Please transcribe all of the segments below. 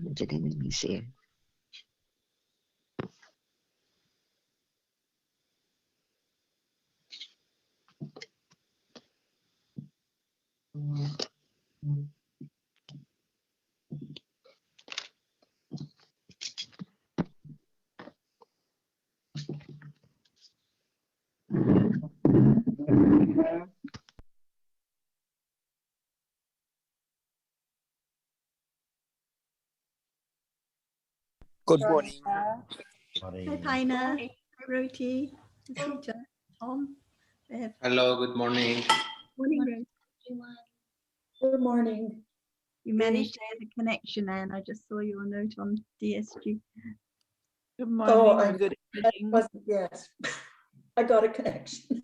มันจะได้ไม่มีเสียงGood morning. Hi, Paina. Hi, Roti. Rita. Tom. Bev. Hello, good morning. Morning, Roti. Good morning. You managed to get a connection, Anne. I just saw your note on DSG. Good morning. I Good evening. yes, I got a connection.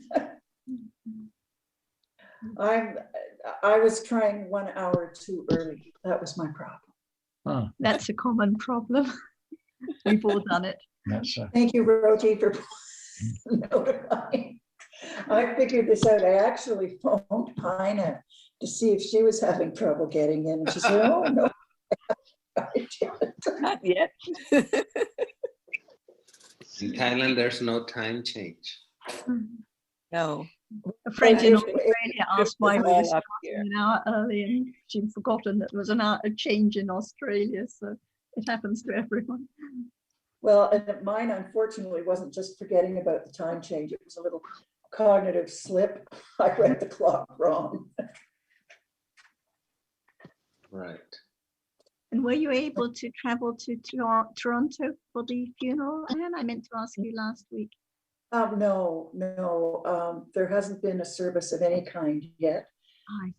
I was trying 1 hour too early. That was my problem. That's a common problem. We've all done it. Thank you, Roti, for notifying. I figured this out. I actually phoned Pina to see if she was having trouble getting in. She said, "Oh no, Not yet. In Thailand, there's no time change. No. A friend in If- Australia asked why we were starting an hour early, and she'd forgotten that there was a change in Australia. So it happens to everyone. Well, and mine unfortunately wasn't just forgetting about the time change. It was a little cognitive slip. I read the clock wrong. Right. And were you able to travel to Toronto for the funeral, Anne? I meant to ask you last week. No. There hasn't been a service of any kind yet.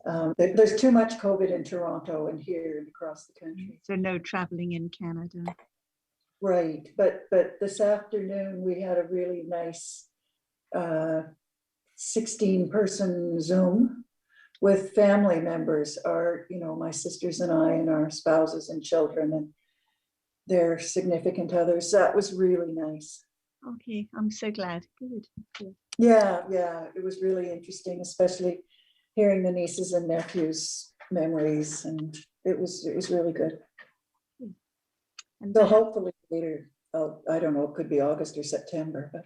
Oh, There's too much COVID in Toronto and here and across the country. so no traveling in Canada. Right, but this afternoon we had a really nice 16-person Zoom with family members, my sisters and I and our spouses and children and their significant others. That was really nice. Okay, I'm so glad. Good. Yeah, it was really interesting, especially hearing the nieces and nephews' memories, and it was really good. And So hopefully later, I don't know, it could be August or September, but.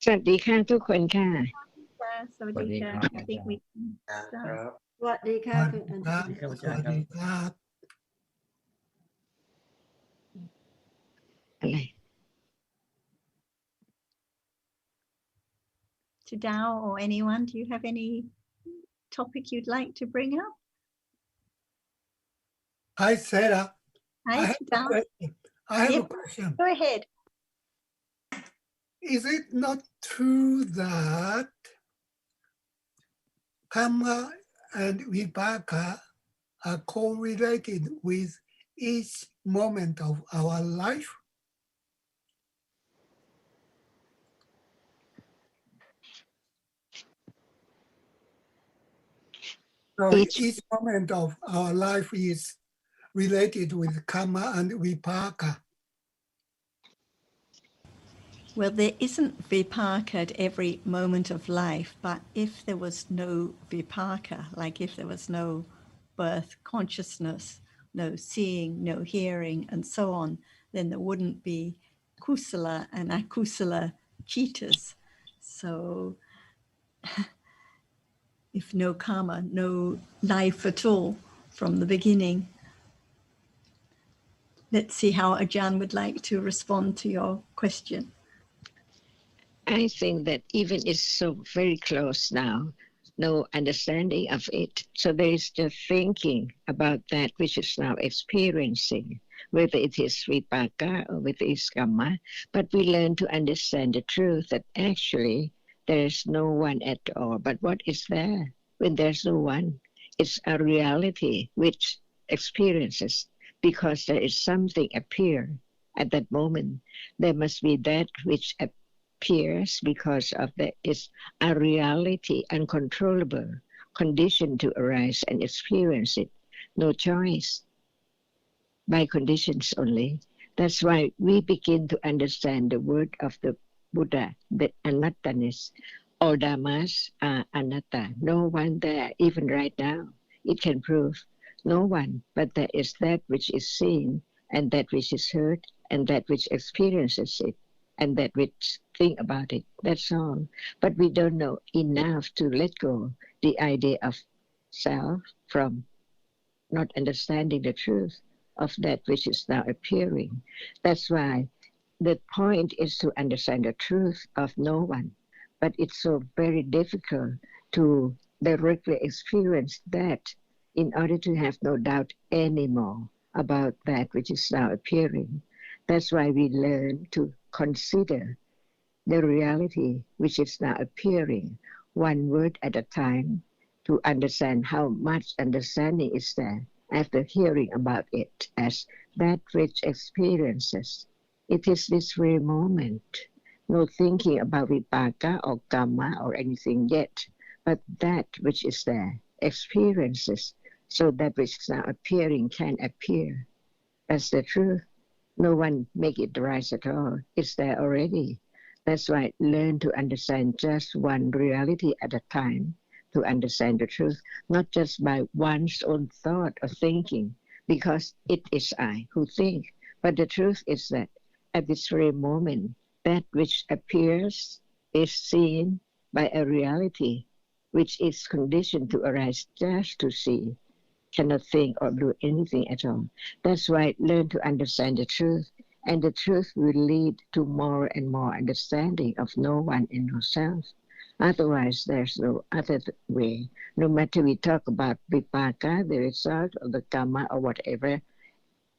สวัสดีค่ะทุกคนค่ะ Sawadika. I think we can start. สวัสดีค่ะคุณอัน อะไร To Dao or anyone, do you have any topic you'd like to bring up? Hi, Sarah. Hi, Dao. I have a question. Go ahead. Is it not true that karma and vipaka are correlated with each moment of our life? So each moment of our life is related with karma and vipaka. Well, there isn't vipaka at every moment of life, but if there was no vipaka, like if there was no birth consciousness, no seeing, no hearing, and so on, then there wouldn't be kusala and akusala chitas. So if no karma, no life at all from the beginning. Let's see how Ajahn would like to respond to your question. I think that even it's so very close now, no understanding of it. So there is just thinking about that which is now experiencing, whether it is vipaka or whether it's karma. But we learn to understand the truth that actually there is no one at all. But what is there when there's no one? It's a reality which experiences because there is something appear at that moment. There must be that which appears because of that is a reality, uncontrollable, conditioned to arise and experience it. No choice. By conditions only. That's why we begin to understand the word of the Buddha, that anattanness. All dhammas are anatta. No one there, even right now, it can prove no one, but there is that which is seen, and that which is heard, and that which experiences it, and that which think about it. That's all. But we don't know enough to let go the idea of self from not understanding the truth of that which is now appearing. That's why the point is to understand the truth of no one. But it's so very difficult to directly experience that in order to have no doubt anymore about that which is now appearing. That's why we learn to consider the reality which is now appearing, one word at a time, to understand how much understanding is there after hearing about it as that which experiences. It is this very moment, no thinking about vipaka or karma or anything yet, but that which is there, experiences, so that which is now appearing can appear. That's the truth. No one make it rise at all. It's there already. That's why learn to understand just one reality at a time, to understand the truth, not just by one's own thought or thinking, because it is I who think. But the truth is that at this very moment, that which appears is seen by a reality which is conditioned to arise just to see, cannot think or do anything at all. That's why learn to understand the truth, and the truth will lead to more and more understanding of no one and no self. Otherwise, there's no other way. No matter we talk about vipaka, the result of the karma or whatever,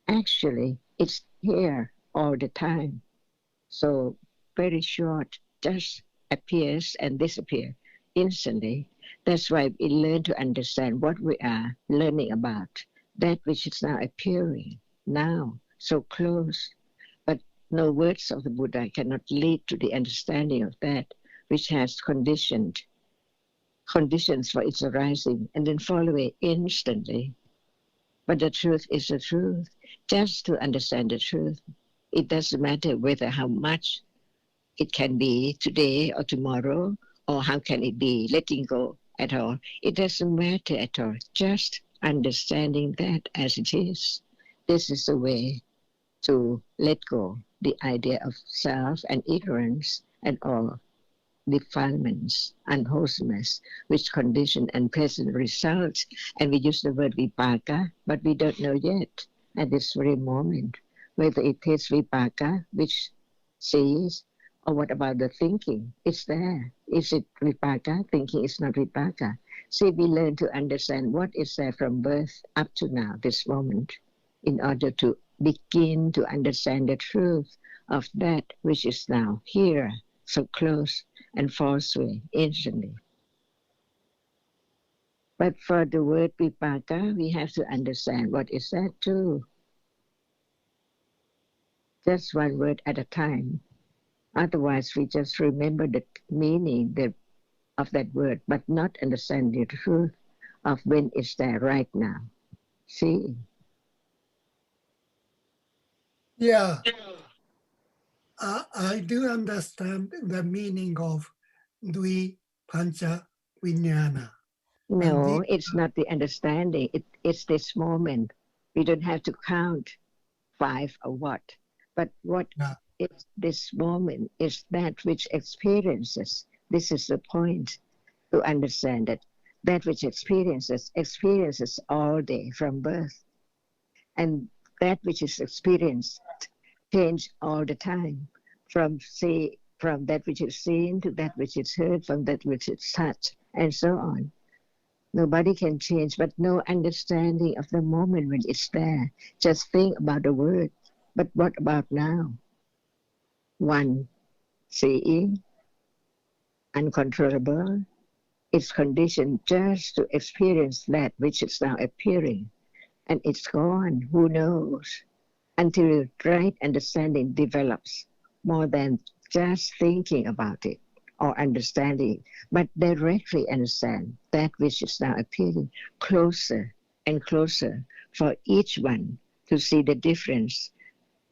actually it's here all the time. So very short, just appears and disappears instantly. That's why we learn to understand what we are learning about, that which is now appearing, now, so close. But no words of the Buddha cannot lead to the understanding of that which has conditions for its arising and then fall away instantly. But the truth is the truth. Just to understand the truth, it doesn't matter whether how much it can be today or tomorrow, or how can it be letting go at all. It doesn't matter at all. Just understanding that as it is. This is the way to let go the idea of self and ignorance and all defilements, unwholesomeness, which condition and present results. And we use the word vipaka, but we don't know yet at this very moment whether it is vipaka, which sees, or what about the thinking? It's there. Is it vipaka? Thinking is not vipaka. See, we learn to understand what is there from birth up to now, this moment, in order to begin to understand the truth of that which is now here, so close, and falls away instantly. But for the word vipaka, we have to understand what is that too. Just one word at a time. Otherwise, we just remember the meaning of that word, but not understand the truth of when it's there right now. See? Yeah, I do understand the meaning of Dvi Pancha Vijnana. No, it's not the understanding. It's this moment. We don't have to count 5 or what. But what is this moment is that which experiences. This is the point to understand it. That which experiences all day from birth. And that which is experienced change all the time. From that which is seen to that which is heard, from that which is touched, and so on. Nobody can change, but no understanding of the moment when it's there. Just think about the word. But what about now? One, seeing, uncontrollable, it's conditioned just to experience that which is now appearing. And it's gone, who knows? Until right understanding develops more than just thinking about it or understanding, but directly understand that which is now appearing closer and closer for each one to see the difference.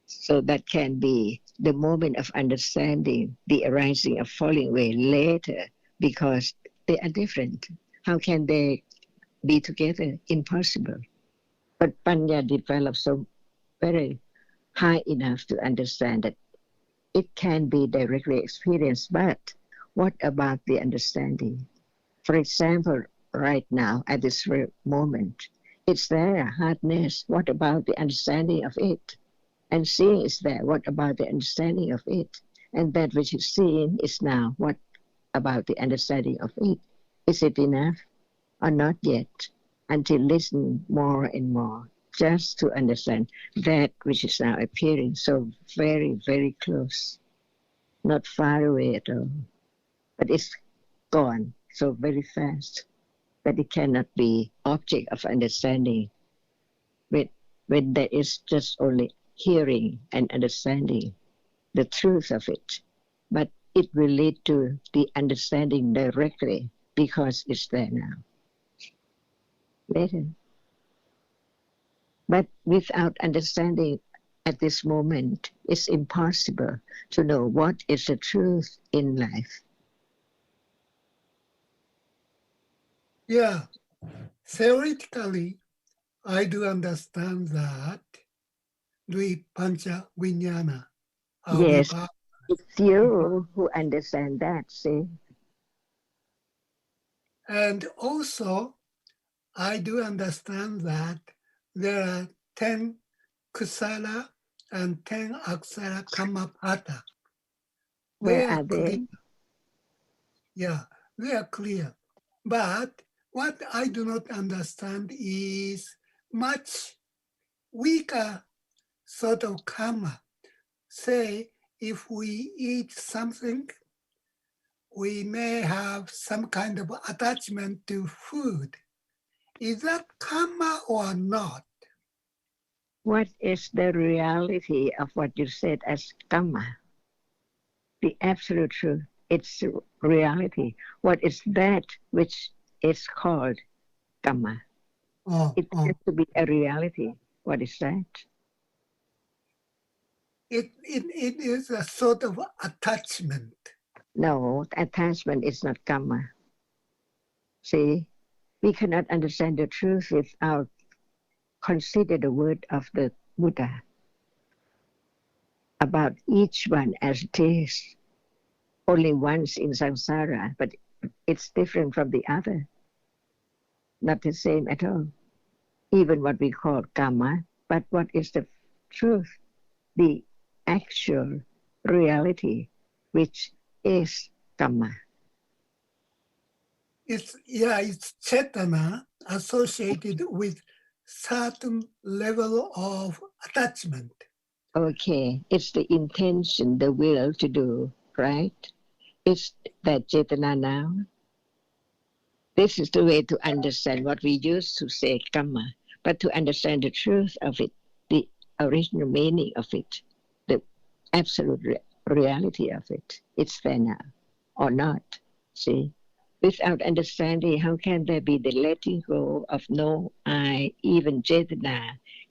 So that can be the moment of understanding, the arising of falling away later, because they are different. How can they be together? Impossible. But Panya develops so very high enough to understand that it can be directly experienced, but what about the understanding? For example, right now, at this very moment, it's there, hardness. What about the understanding of it? And seeing is there. What about the understanding of it? And that which is seen is now. What about the understanding of it? Is it enough or not yet? Until listen more and more, just to understand that which is now appearing so very, very close, not far away at all, but it's gone so very fast that it cannot be object of understanding when there is just only hearing and understanding the truth of it. But it will lead to the understanding directly because it's there now. Later. But without understanding at this moment, it's impossible to know what is the truth in life. Yeah, theoretically, I do understand that Dvi Pancha Vijnana are Yes, vipaka. it's you who understand that, see? And also, I do understand that there are 10 kusala and 10 aksara kamapata. Where They are are clear. they? Yeah, they are clear. But what I do not understand is much weaker sort of karma. Say, if we eat something, we may have some kind of attachment to food. Is that karma or not? What is the reality of what you said as karma? The absolute truth. It's reality. What is that which is called karma? It has to be a reality. What is that? It is a sort of attachment. No, attachment is not karma. See, we cannot understand the truth without consider the word of the Buddha about each one as it is. Only once in samsara, but it's different from the other. Not the same at all. Even what we call karma, but what is the truth? The actual reality, which is karma. It's chetana associated with certain level of attachment. Okay, it's the intention, the will to do, right? It's that chetana now. This is the way to understand what we used to say karma, but to understand the truth of it, the original meaning of it, the absolute reality of it. It's there now, or not, see? Without understanding, how can there be the letting go of no I, even Chetana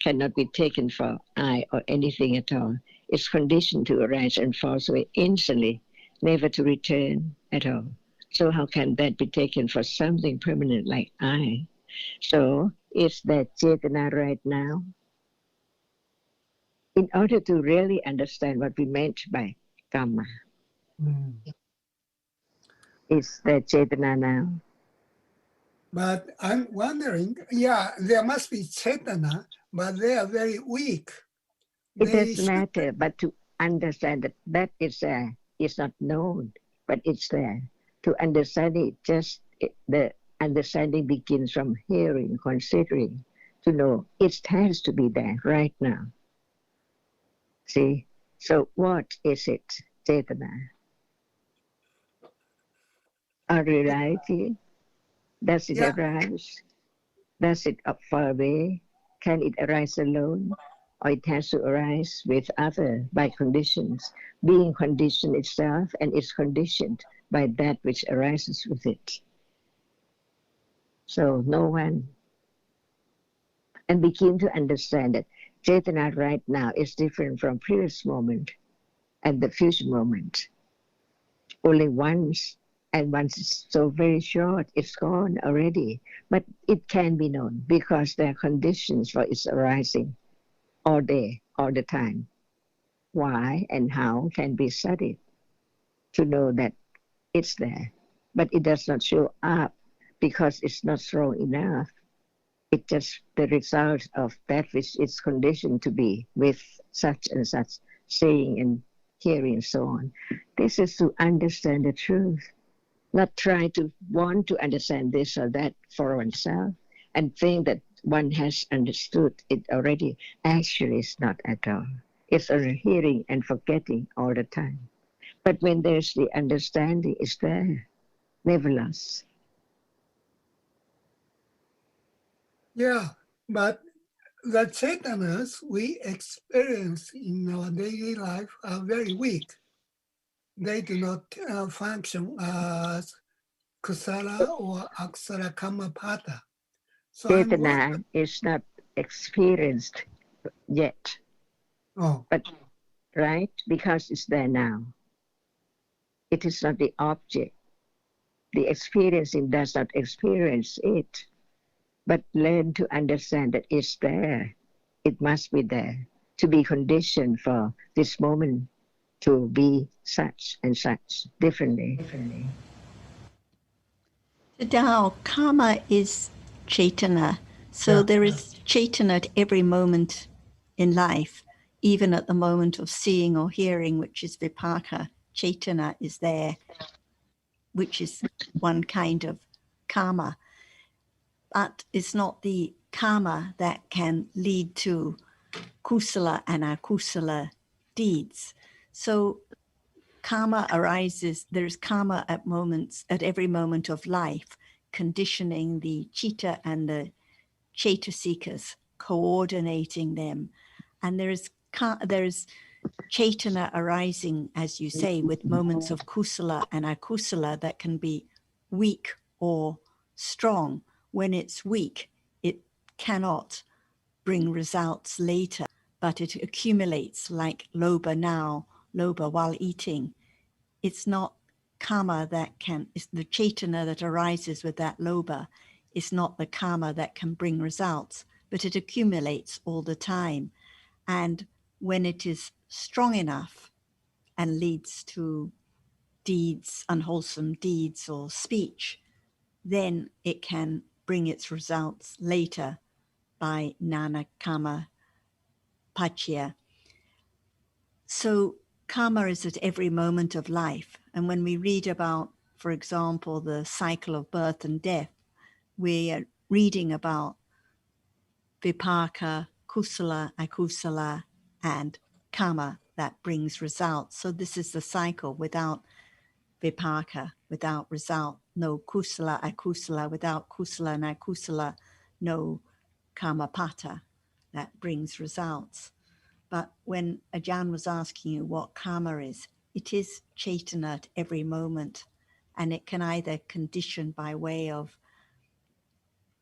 cannot be taken for I or anything at all. It's conditioned to arise and falls away instantly, never to return at all. So how can that be taken for something permanent like I? So is that Chetana right now? In order to really understand what we meant by karma, is that Chetana now? But I'm wondering, there must be chetana, but they are very weak. It doesn't matter, but to understand that that is not known, but it's there. To understand it, the understanding begins from hearing, considering, to know it has to be there right now. See? So what is it, Chetana? A reality? Does it arise? Does it up far away? Can it arise alone? Or it has to arise with other by conditions, being conditioned itself and is conditioned by that which arises with it. So no one. And begin to understand that Chetana right now is different from previous moment and the future moment. Only once And once it's so very short, it's gone already. But it can be known because there are conditions for its arising all day, all the time. Why and how can be studied to know that it's there. But it does not show up because it's not strong enough. It's just the result of that which it's conditioned to be with such and such saying and hearing and so on. This is to understand the truth, not try to want to understand this or that for oneself and think that one has understood it already. Actually, it's not at all. It's only hearing and forgetting all the time. But when there's the understanding, it's there, never lost. Yeah, but the chetanas we experience in our daily life are very weak. They do not function as kusala or aksara kamapata. So Chetana is not experienced yet, oh, but right, because it's there now. It is not the object. The experiencing does not experience it, but learn to understand that it's there. It must be there to be conditioned for this moment to be such and such differently. Tao, karma is Chaitana. So yeah. there is Chaitana at every moment in life, even at the moment of seeing or hearing, which is Vipaka. Chaitana is there, which is one kind of karma. But it's not the karma that can lead to kusala and akusala deeds. So karma arises, there's karma at moments, at every moment of life, conditioning the chitta and the chaitasikas, coordinating them. And there's chaitana arising, as you say, with moments of kusala and akusala that can be weak or strong. When it's weak, it cannot bring results later, but it accumulates like lobha now, lobha while eating. It's not karma that can, it's the chaitana that arises with that lobha. It's not the karma that can bring results, but it accumulates all the time. And when it is strong enough and leads to deeds, unwholesome deeds or speech, then it can bring its results later by nana karma pachya. So karma is at every moment of life. And when we read about, for example, the cycle of birth and death, we are reading about vipaka, kusala, akusala, and karma that brings results. So this is the cycle. Without vipaka, without result, no kusala, akusala. Without kusala and akusala, no karma pata that brings results. But when Ajahn was asking you what karma is, it is chaitana at every moment. And it can either condition by way of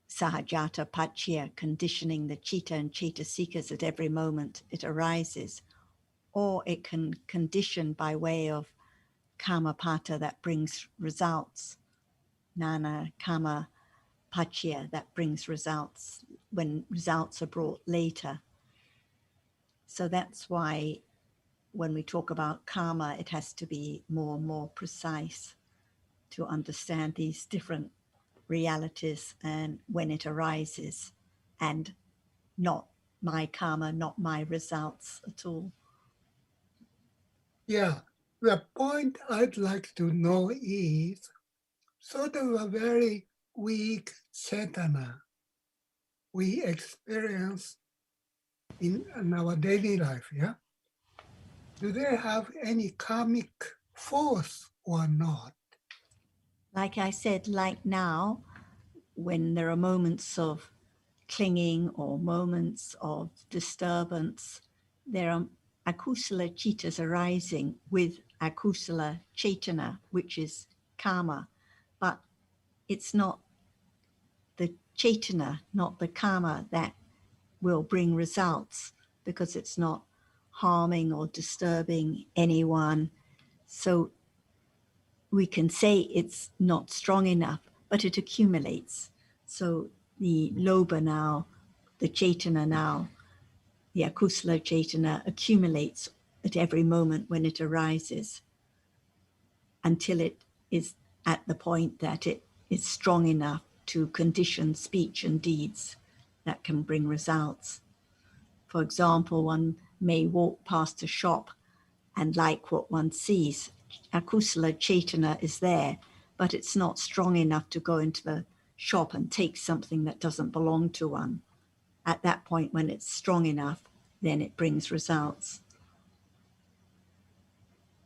sahajata pachya, conditioning the chitta and chaitasikas at every moment it arises, or it can condition by way of karmapata that brings results, nana karma pachya that brings results when results are brought later. So that's why when we talk about karma, it has to be more and more precise to understand these different realities and when it arises, and not my karma, not my results at all. Yeah, the point I'd like to know is sort of a very weak chetana we experience in our daily life, yeah? Do they have any karmic force or not? Like I said, like now, when there are moments of clinging or moments of disturbance, there are akusala chittas arising with akusala chaitana, which is karma. But it's not the chaitana, not the karma, that will bring results, because it's not harming or disturbing anyone. So we can say it's not strong enough, but it accumulates. So the lobha now, the cetana now, the akusala cetana accumulates at every moment when it arises until it is at the point that it is strong enough to condition speech and deeds that can bring results. For example, one may walk past a shop and like what one sees. Akusala cetana is there, but it's not strong enough to go into the shop and take something that doesn't belong to one. At that point, when it's strong enough, then it brings results.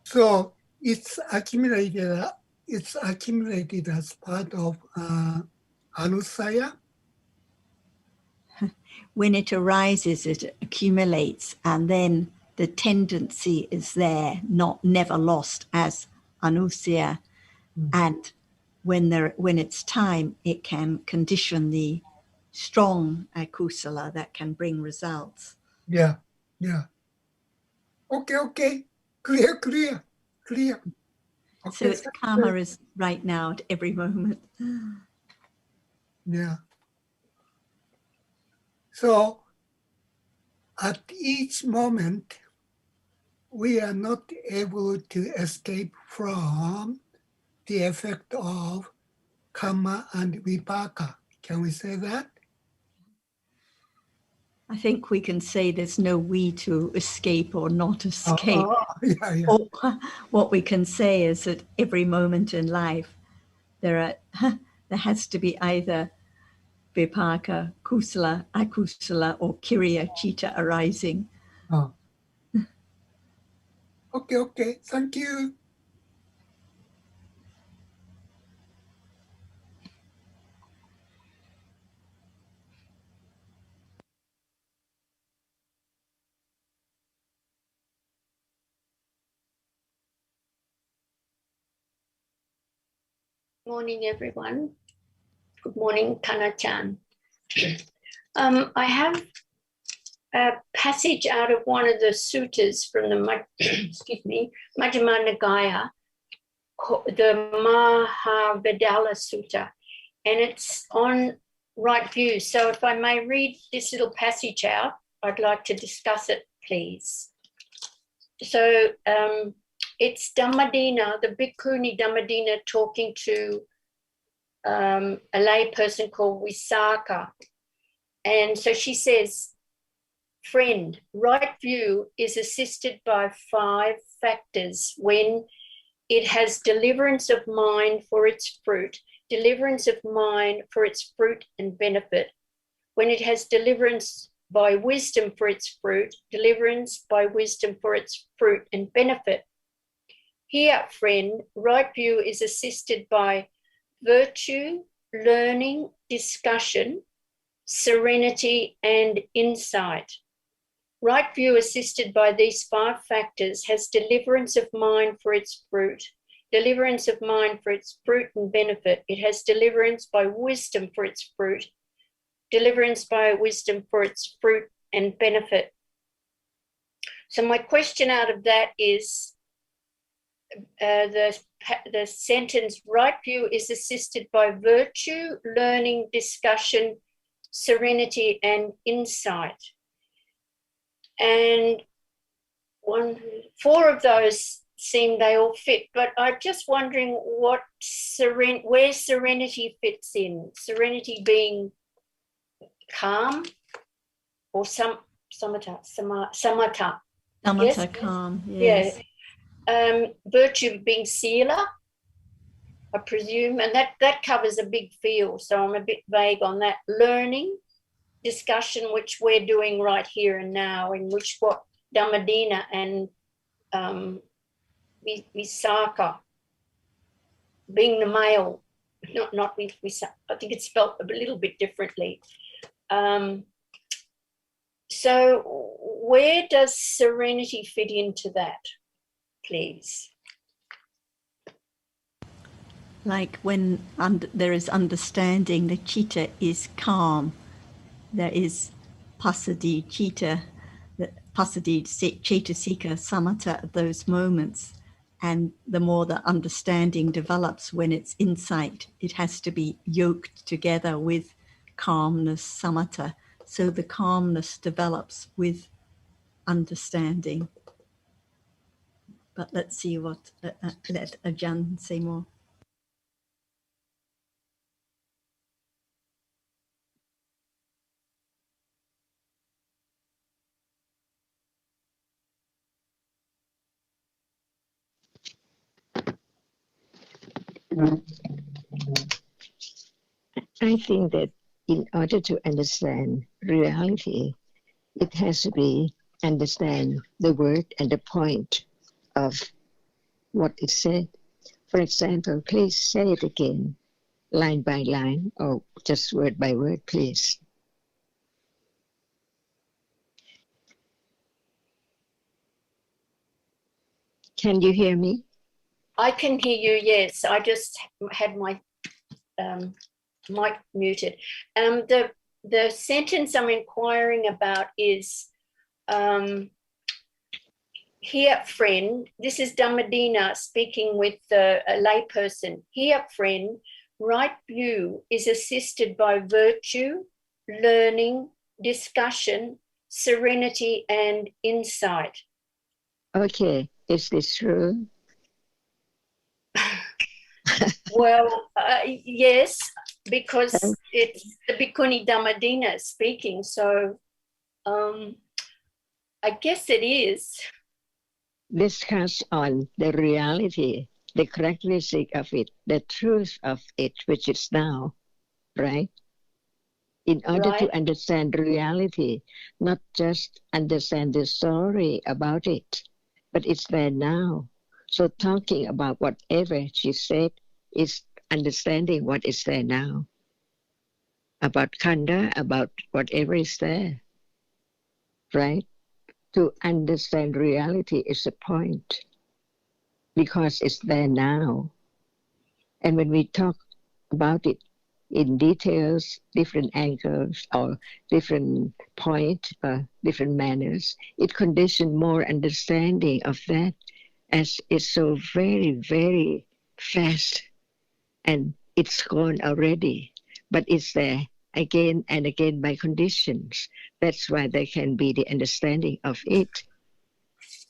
So it's accumulated as part of anusaya. When it arises, it accumulates, and then the tendency is there, never lost as anusaya. And when it's time, it can condition the strong akusala that can bring results. Yeah. Okay. Clear. Okay, So its karma is right now at every moment. Yeah. So at each moment, we are not able to escape from the effect of karma and vipaka. Can we say that? I think we can say there's no we to escape or not escape. Yeah. Or what we can say is that every moment in life, there has to be either vipaka, kusala, akusala, or kiriya, chitta arising. Oh. Okay. Thank you. Morning, everyone. Good morning, Kana-chan. I have a passage out of one of the suttas from the Majjhima Nikaya, the Mahavedalla Sutta, and it's on right view. So if I may read this little passage out, I'd like to discuss it, please. So it's Dhammadina, the Bhikkhuni Dhammadina, talking to a lay person called Visakha. And so she says, friend, right view is assisted by 5 factors when it has deliverance of mind for its fruit, deliverance of mind for its fruit and benefit. When it has deliverance by wisdom for its fruit, deliverance by wisdom for its fruit and benefit. Here, friend, right view is assisted by virtue, learning, discussion, serenity, and insight. Right view, assisted by these 5 factors, has deliverance of mind for its fruit, deliverance of mind for its fruit and benefit. It has deliverance by wisdom for its fruit, deliverance by wisdom for its fruit and benefit. So my question out of that is, the sentence, right view is assisted by virtue, learning, discussion, serenity, and insight. And 4 of those seem they all fit, but I'm just wondering where serenity fits in. Serenity being calm, or samatha. Samatha, yes? calm, yes. Yeah. Virtue being sila, I presume, and that covers a big field, so I'm a bit vague on that. Learning, discussion, which we're doing right here and now, in which what Dhammadina and Visakha, being the male, not Visakha, I think it's spelled a little bit differently. So where does serenity fit into that, please? Like when there is understanding, the chitta is calm. There is passaddhi chitta, passaddhi cetasika samatha at those moments. And the more the understanding develops, when it's insight, it has to be yoked together with calmness, samatha. So the calmness develops with understanding. But let's see what, let Ajahn say more. I think that in order to understand reality, it has to be understand the word and the point of what is said. For example, please say it again, line by line, or just word by word, please. Can you hear me? I can hear you, yes. I just had my mic muted. The sentence I'm inquiring about is, here, friend, this is Dhammadina speaking with a layperson. Here, friend, right view is assisted by virtue, learning, discussion, serenity, and insight. Okay, is this true? Well, yes, because it's the Bhikkhuni Dhammadina speaking, so I guess it is. Discuss on the reality, the characteristic of it, the truth of it, which is now, right? In order Right. to understand reality, not just understand the story about it, but it's there now. So talking about whatever she said is understanding what is there now. About Khanda, about whatever is there, right? To understand reality is the point, because it's there now. And when we talk about it in details, different angles or different points, different manners, it conditions more understanding of that, as it's so very, very fast and it's gone already, but it's there again and again by conditions. That's why there can be the understanding of it.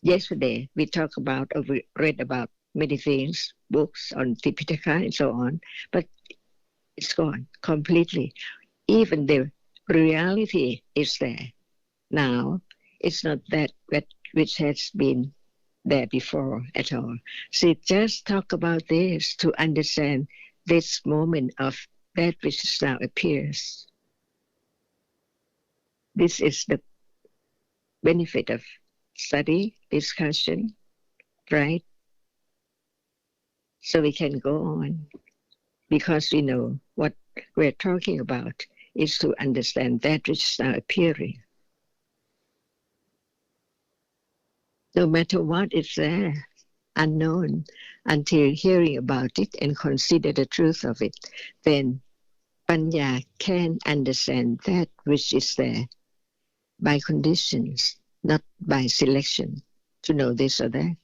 Yesterday we talked about, or we read about many things, books on Tipitaka and so on, but it's gone completely. Even the reality is there now. It's not that which has been there before at all. So just talk about this to understand this moment of that which now appears. This is the benefit of study, discussion, right? So we can go on, because we know what we're talking about is to understand that which is now appearing. No matter what is there, unknown, until hearing about it and consider the truth of it, then Panya can understand that which is there by conditions, not by selection, to know this or that.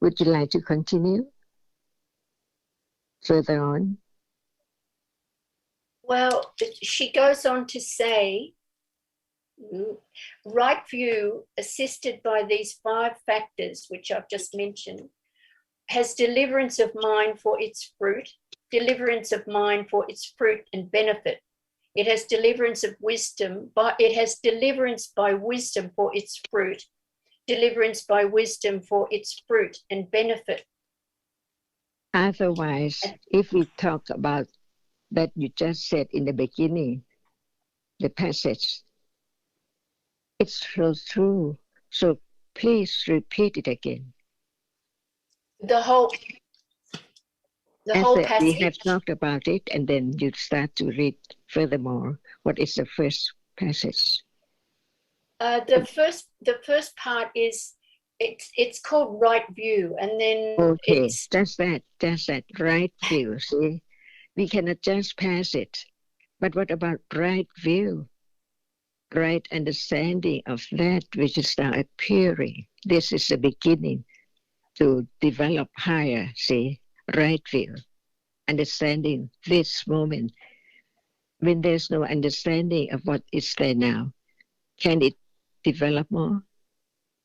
Would you like to continue further on? Well, she goes on to say, right view, assisted by these 5 factors, which I've just mentioned, has deliverance of mind for its fruit, deliverance of mind for its fruit and benefit. It has deliverance of wisdom, but it has deliverance by wisdom for its fruit, deliverance by wisdom for its fruit and benefit. Otherwise, if we talk about that you just said in the beginning, the passage, it's so true. So please repeat it again. The whole After passage. we have talked about it, and then you start to read furthermore. What is the first passage? The first part is it's called right view, and then okay, that's that right view. See, we cannot just pass it. But what about right view? right understanding of that which is now appearing. This is the beginning to develop higher, see, right view, understanding this moment. When there's no understanding of what is there now, can it develop more?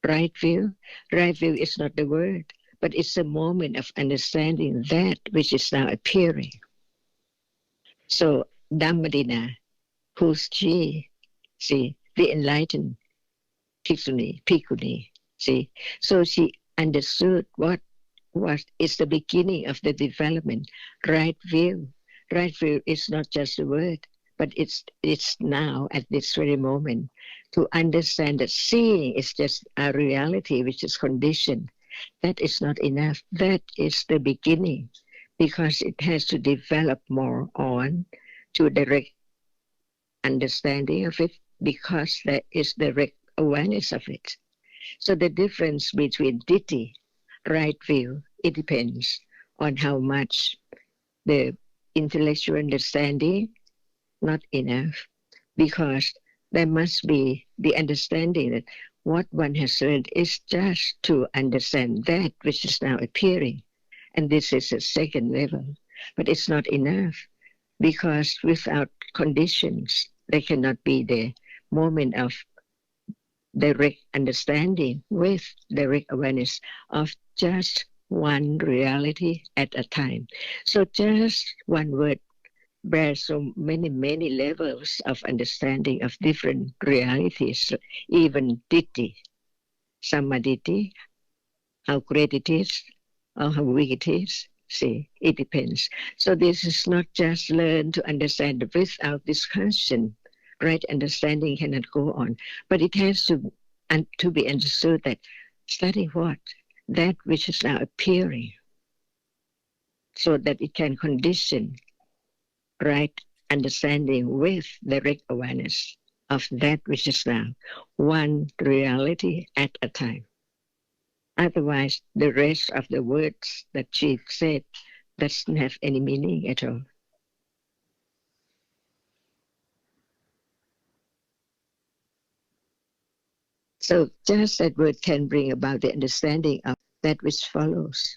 Right view? Right view is not the word, but it's a moment of understanding that which is now appearing. So Dhammadina, who's she? See, the enlightened Bhikkhuni, see. So she understood what is the beginning of the development. Right view. Right view is not just a word, but it's now at this very moment to understand that seeing is just a reality which is conditioned. That is not enough. That is the beginning, because it has to develop more on to direct understanding of it, because there is direct awareness of it. So the difference between ditthi, right view, it depends on how much the intellectual understanding, not enough, because there must be the understanding that what one has learned is just to understand that which is now appearing. And this is a second level. But it's not enough, because without conditions, there cannot be the moment of direct understanding with direct awareness of just one reality at a time. So just one word bears so many levels of understanding of different realities, even ditthi, samaditi, how great it is or how weak it is. See, it depends. So this is not just learn to understand without discussion. Right understanding cannot go on, but it has to be understood that study what? That which is now appearing, so that it can condition right understanding with direct awareness of that which is now one reality at a time. Otherwise, the rest of the words that Chief said doesn't have any meaning at all. So just that word can bring about the understanding of that which follows.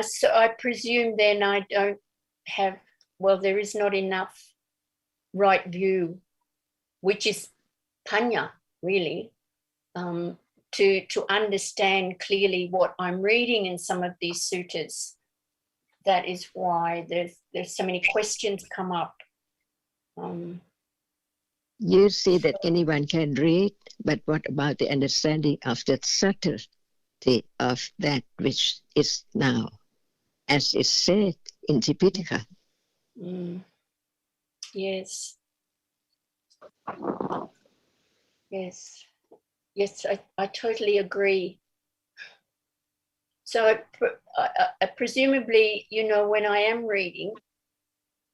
So I presume then I don't have, well, there is not enough right view, which is panya, really, to understand clearly what I'm reading in some of these suttas. That is why there's so many questions come up. You see that anyone can read, but what about the understanding of the subtlety of that which is now, as is said in Tipitaka? Yes. Yes, I totally agree. So presumably, when I am reading,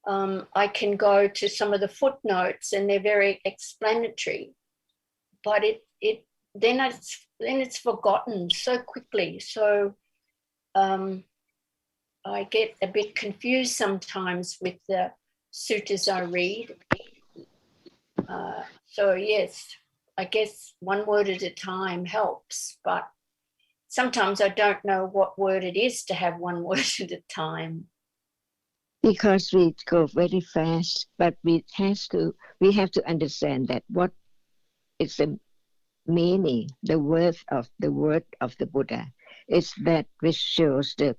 I can go to some of the footnotes and they're very explanatory, but then it's forgotten so quickly. So I get a bit confused sometimes with the suttas I read. So yes, I guess one word at a time helps, but sometimes I don't know what word it is to have one word at a time. Because we go very fast, but we have to understand that what is the meaning, the worth of the word of the Buddha is that which shows the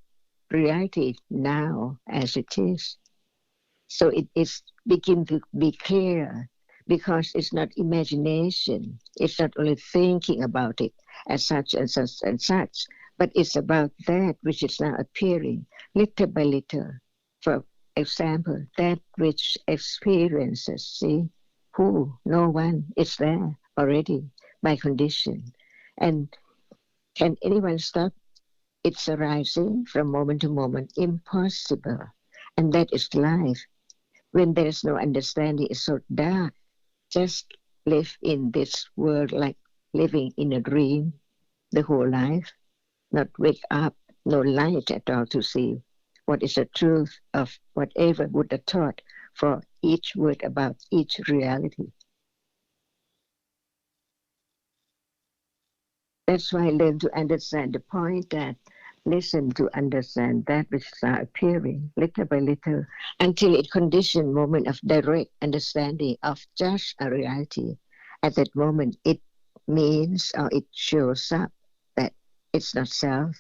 reality now as it is. So it is begin to be clear, because it's not imagination. It's not only thinking about it as such and such and such, but it's about that which is now appearing little by little. For example, that which experiences, see, who, no one, is there already by condition. And can anyone stop its arising from moment to moment? Impossible. And that is life. When there is no understanding, it's so dark. Just live in this world like living in a dream the whole life, not wake up, no light at all to see what is the truth of whatever Buddha taught for each word about each reality. That's why I learn to understand the point that listen to understand that which is now appearing little by little until it conditioned moment of direct understanding of just a reality. At that moment, it means or it shows up that it's not self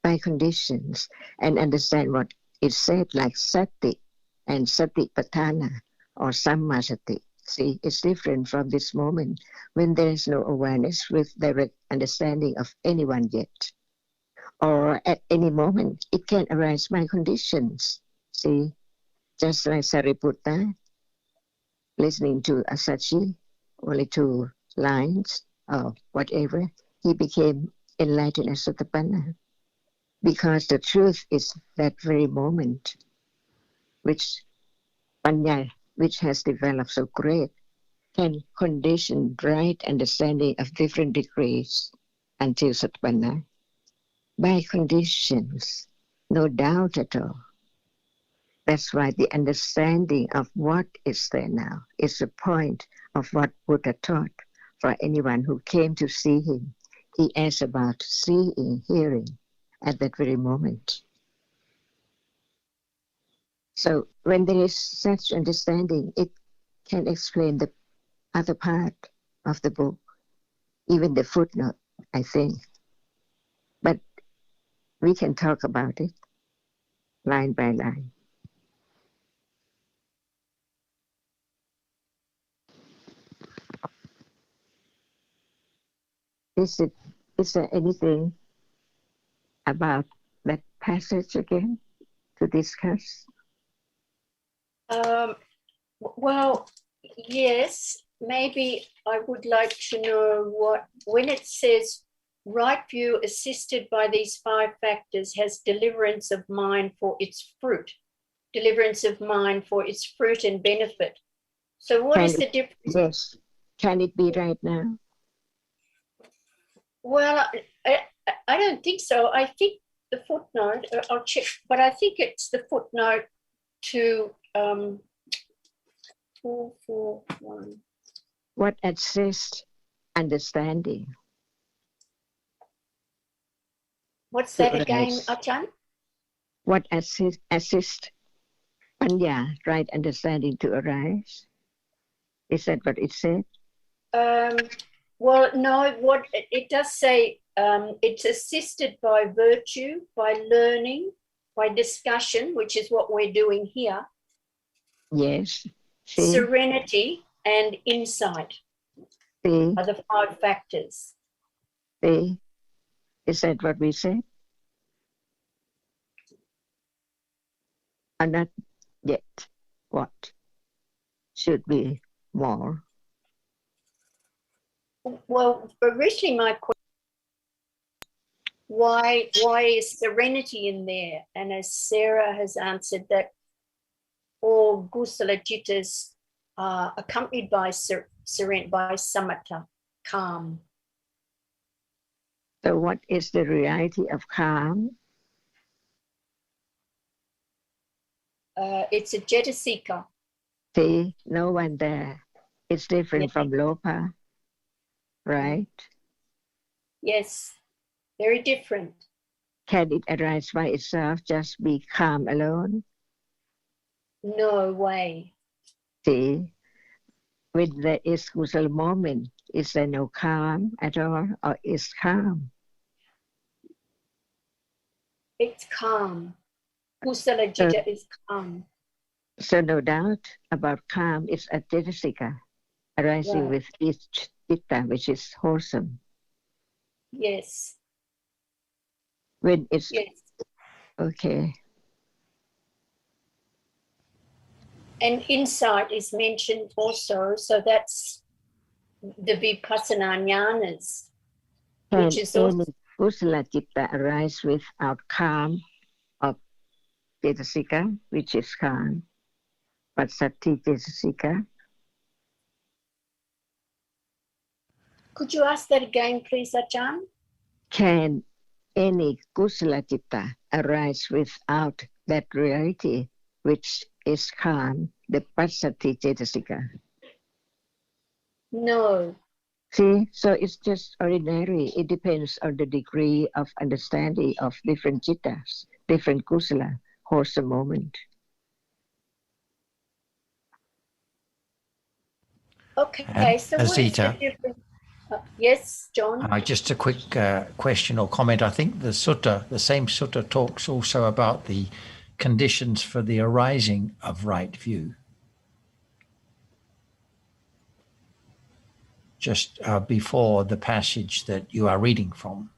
by conditions and understand what is said like sati and satipatthana or sammasati. See, it's different from this moment when there is no awareness with direct understanding of anyone yet. Or at any moment, it can arise by conditions. See, just like Sariputta, listening to Asachi, only 2 lines or whatever, he became enlightened as Sotapanna. Because the truth is that very moment, which Panya, which has developed so great, can condition right understanding of different degrees until Satpana. By conditions, no doubt at all. That's why the understanding of what is there now is the point of what Buddha taught for anyone who came to see him. He asked about seeing, hearing at that very moment. So when there is such understanding, it can explain the other part of the book, even the footnote, I think. But we can talk about it line by line. Is there anything about that passage again to discuss? Well, yes, maybe I would like to know when it says right view assisted by these 5 factors has deliverance of mind for its fruit, and benefit. So what is the difference? Yes. Can it be right now? Well, I don't think so. I think the footnote, I'll check, but I think it's the footnote to 441. What assists understanding? What's that again, Ajahn? What assist panya, right understanding to arise? Is that what it said? Well, no, what it does say, it's assisted by virtue, by learning, by discussion, which is what we're doing here. Yes. See? Serenity and insight See? are the 5 factors. See? Is that what we said? Or not yet? What? Should be more? Well, originally my question, why is serenity in there? And as Sarah has answered, that all Gusala Jittas are accompanied by by samatha, calm. So what is the reality of calm? It's a Jetasika. See, no one there. It's different from Lopa, right? Yes, very different. Can it arise by itself, just be calm alone? No way. See, when there is kusala moment, is there no calm at all, or is calm? It's calm. Kusala Jitta is calm. So no doubt about calm is a Jetasika, arising with each citta, which is wholesome. Yes. When it's okay. And insight is mentioned also, so that's the vipassana jnanas, which is also kusala citta arise without calm of Jetasika, which is calm, but sati Jetasika. Could you ask that again, please, Ajahn? Can any kusala citta arise without that reality which is calm, the Pasati Cetasika? No. See, so it's just ordinary. It depends on the degree of understanding of different cittas, different kusala, wholesome moment. Okay, so what is the Azita, difference? Yes, John? just a quick question or comment. I think the same sutta talks also about the conditions for the arising of right view. Just before the passage that you are reading from.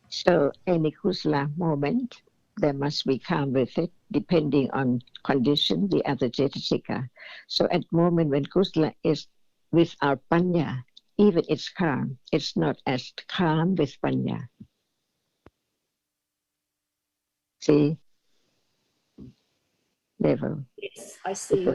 So any kusala moment, there must be calm with it, depending on condition, the other cetasika. So at the moment when kusala is with our panya, even it's calm, it's not as calm with panya. See? Level. Yes, I see.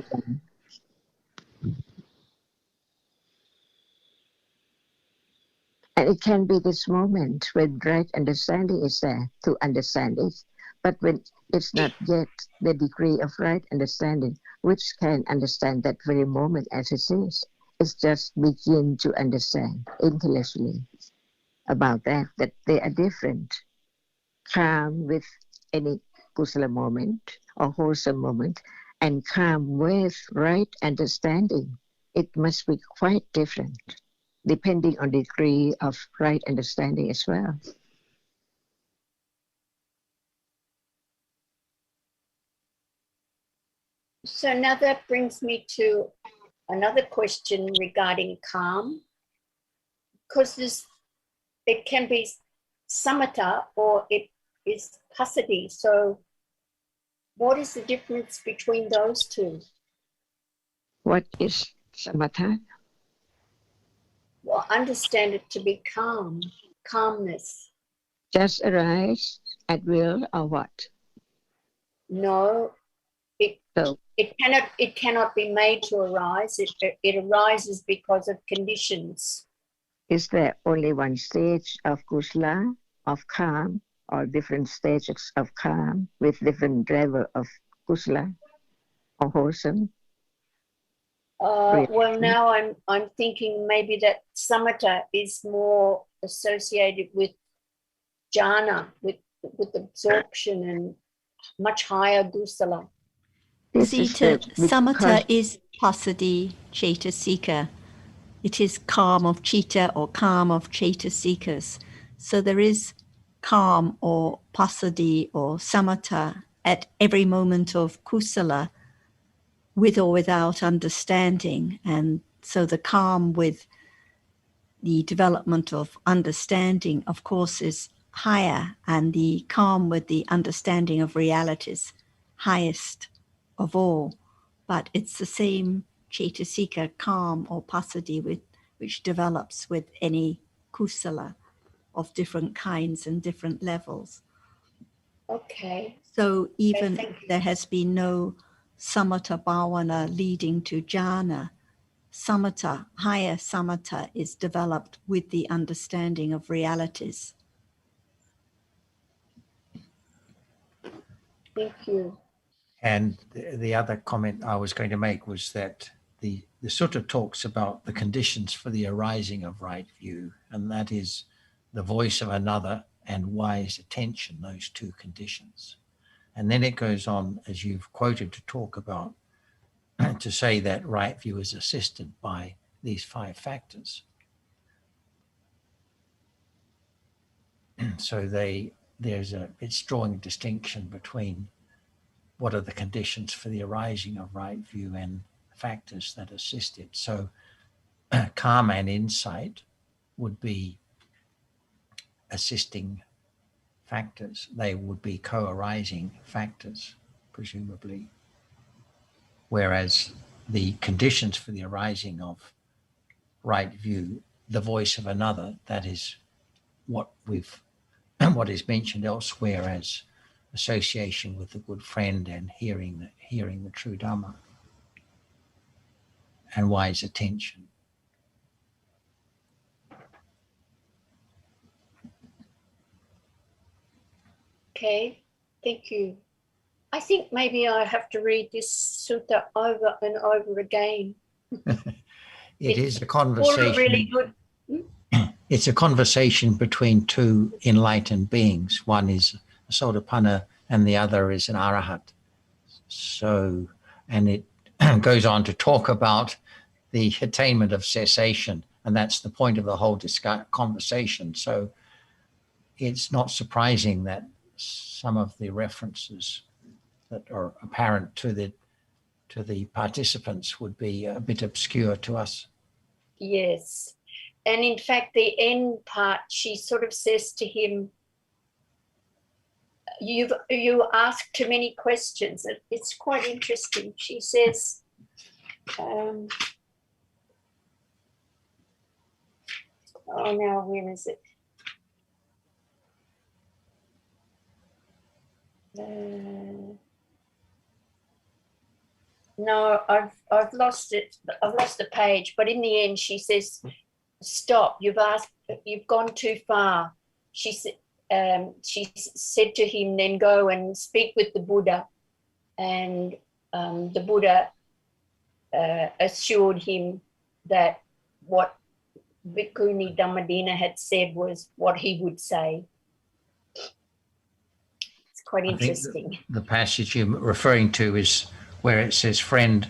And it can be this moment when right understanding is there to understand it. But when it's not yet the degree of right understanding, which can understand that very moment as it is, it's just begin to understand intellectually about that they are different. Calm with any kusala moment or wholesome moment, and calm with right understanding, it must be quite different, depending on the degree of right understanding as well. So now that brings me to another question regarding calm, because it can be samatha or it is passaddhi. So what is the difference between those two? What is samatha? Well, understand it to be calm, calmness. Just arise at will or what? No, So it cannot be made to arise. It arises because of conditions. is there only one stage of kusala, of calm, or different stages of calm with different level of kusala or wholesome? Well, now I'm thinking maybe that samatha is more associated with jhana, with absorption and much higher gusala. Sita, samatha is passaddhi cetasika. It is calm of citta or calm of cetasikas. So there is calm or passaddhi or samatha at every moment of kusala, with or without understanding. And so the calm with the development of understanding, of course, is higher, and the calm with the understanding of realities highest of all. But it's the same cetasika, calm or passaddhi, which develops with any kusala of different kinds and different levels. Okay. So even Okay, if there has been no samatha bhavana leading to jhana, samatha, higher samatha, is developed with the understanding of realities. Thank you. And the other comment I was going to make was that the sutta talks about the conditions for the arising of right view, and that is the voice of another and wise attention, those two conditions. And then it goes on, as you've quoted, to talk about, to say that right view is assisted by these 5 factors. So it's drawing a distinction between what are the conditions for the arising of right view and factors that assist it. So karma and insight would be assisting factors. They would be co-arising factors, presumably. Whereas the conditions for the arising of right view, the voice of another, that is what is mentioned elsewhere as association with a good friend and hearing the true Dhamma and wise attention. Okay, thank you. I think maybe I have to read this sutta over and over again. It is a All conversation. really good. It's a conversation between two enlightened beings. One is a Sotapanna and the other is an Arahat. So, and it goes on to talk about the attainment of cessation, and that's the point of the whole conversation. So it's not surprising that some of the references that are apparent to the participants would be a bit obscure to us. Yes. And in fact, the end part, she sort of says to him, you ask too many questions. It's quite interesting. She says, oh, now where is it? No, I've lost it. I've lost the page. But in the end, she says, "Stop! You've gone too far." She said to him, "Then go and speak with the Buddha." And the Buddha assured him that what Bhikkhuni Dhammadina had said was what he would say. It's quite interesting. The passage you're referring to is where it says, "Friend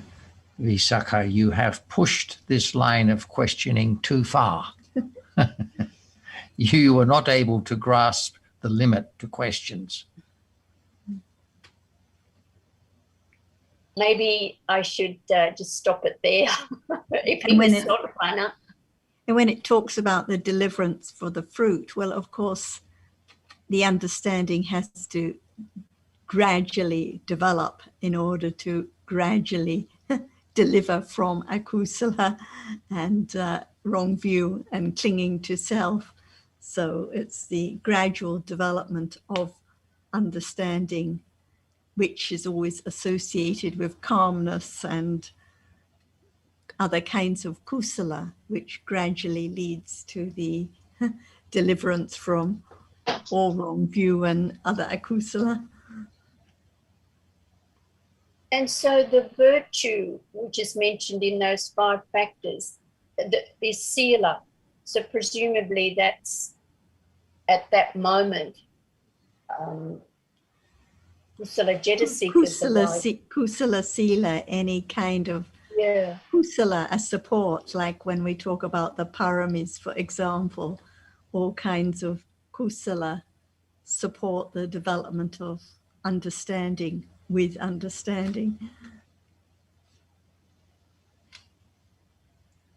Visakha, you have pushed this line of questioning too far. You were not able to grasp the limit to questions." Maybe I should just stop it there. If he was Sotapanna. And when it talks about the deliverance for the fruit, well, of course, the understanding has to gradually develop in order to gradually deliver from akusala and wrong view and clinging to self. So it's the gradual development of understanding, which is always associated with calmness and other kinds of kusala, which gradually leads to the deliverance from all wrong view and other akusala. And so the virtue, which is mentioned in those 5 factors, is sila. So presumably that's at that moment, kusala jetasekas. Kusala sila, any kind of kusala, a support, like when we talk about the paramis, for example, all kinds of kusala support the development of understanding with understanding.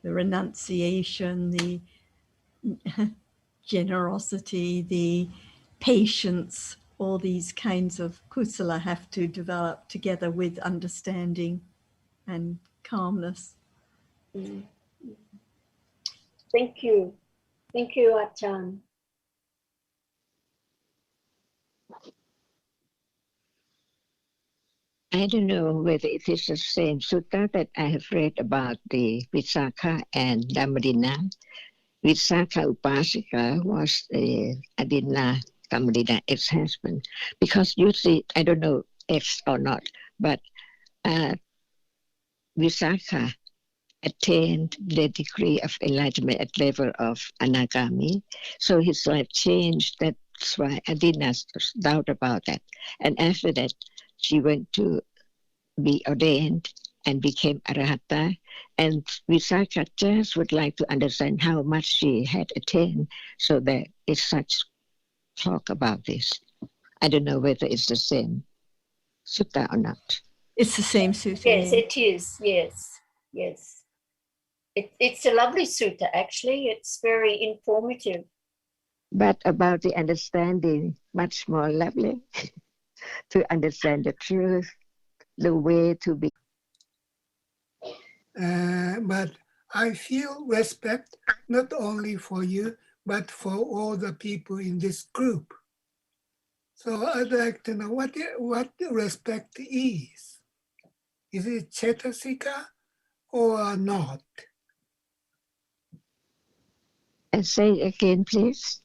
The renunciation, the generosity, the patience, all these kinds of kusala have to develop together with understanding and calmness. Thank you. Thank you, Achan. I don't know whether it is the same sutta that I have read about the Visakha and Dhammadina. Visakha Upasika was Adina Dhammadina ex-husband. Because you see, I don't know ex or not, but Visakha attained the degree of enlightenment at level of Anagami. So his life changed. That's why Adina's doubt about that. And after that, she went to be ordained and became Arahata. And Visakha just would like to understand how much she had attained. So there is such talk about this. I don't know whether it's the same sutta or not. It's the same sutta. Yes, it is. Yes, yes. It's a lovely sutta, actually. It's very informative. But about the understanding, much more lovely. To understand the truth, the way to be. But I feel respect not only for you, but for all the people in this group. So I'd like to know what respect is. Is it Cetasika or not? And say it again, please.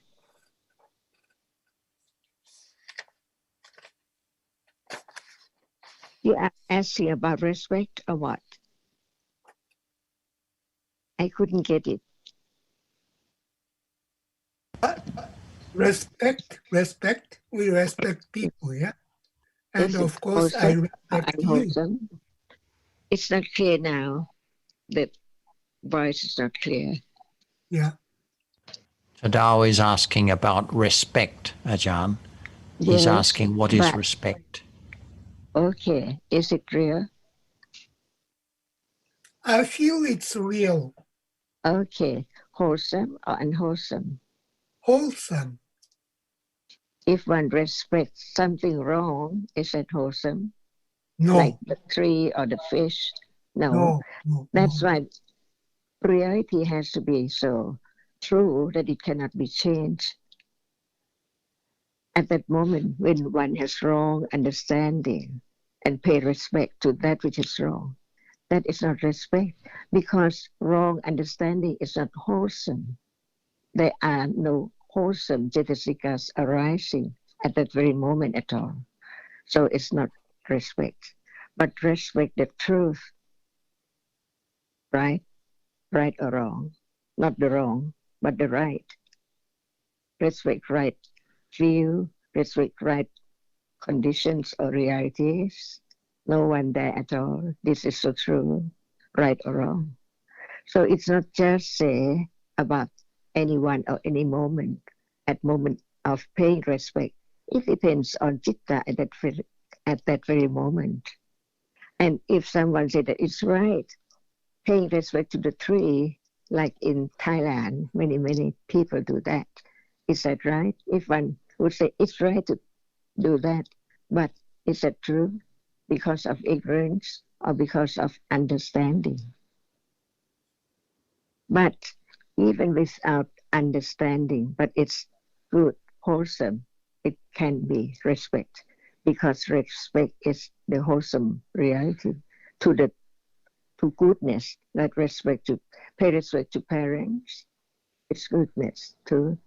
You are asking about respect or what? I couldn't get it. Respect. We respect people, yeah. And Is it of course, I wholesome or respect you. unwholesome? It's not clear now. The voice is not clear. Yeah. So Dao is asking about respect, Ajahn. He's Yes, asking what is but- respect. Okay, is it clear? I feel it's real, Okay, wholesome or unwholesome? wholesome. If one respects something wrong, is that wholesome? No, Like the tree or the fish? No. no. That's why reality has to be so true that it cannot be changed. At that moment, when one has wrong understanding and pay respect to that which is wrong, that is not respect, because wrong understanding is not wholesome. There are no wholesome cetasikas arising at that very moment at all. So it's not respect, but respect the truth, right? Right or wrong, not the wrong, but the right. Respect right view, respect right conditions or realities. No one there at all. This is so true, right or wrong. So it's not just say about anyone or any moment, at moment of paying respect. It depends on citta at that very moment. And if someone said that it's right, paying respect to the tree, like in Thailand, many people do that. Is that right? If one would say it's right to do that, but is that true? Because of ignorance or because of understanding? But even without understanding, but it's good, wholesome, it can be respect, because respect is the wholesome reality to goodness, like respect to pay respect to parents, it's goodness too.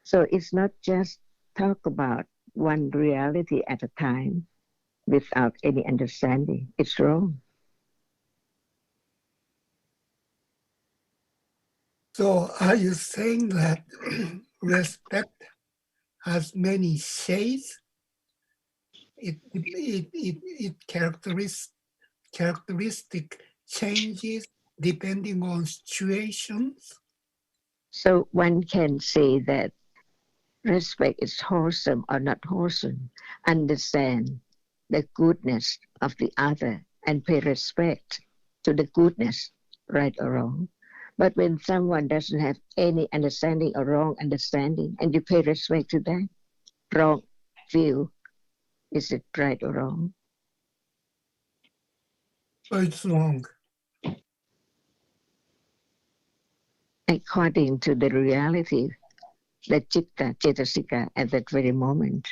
So it's not just talk about one reality at a time without any understanding. It's wrong. So are you saying that respect has many shades? It characteristic changes depending on situations? So one can say that respect is wholesome or not wholesome. Understand the goodness of the other and pay respect to the goodness, right or wrong. But when someone doesn't have any understanding or wrong understanding and you pay respect to that wrong view, is it right or wrong? So it's wrong. According to the reality, the citta, cetasika at that very moment.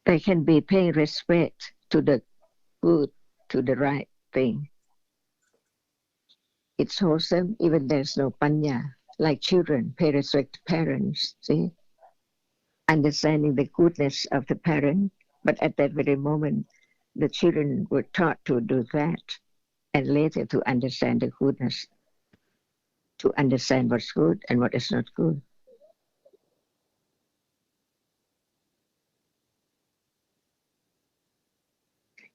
They can be paying respect to the good, to the right thing. It's wholesome, even there's no panya. Like children, pay respect to parents, see? Understanding the goodness of the parent, but at that very moment, the children were taught to do that, and later to understand the goodness, to understand what's good and what is not good.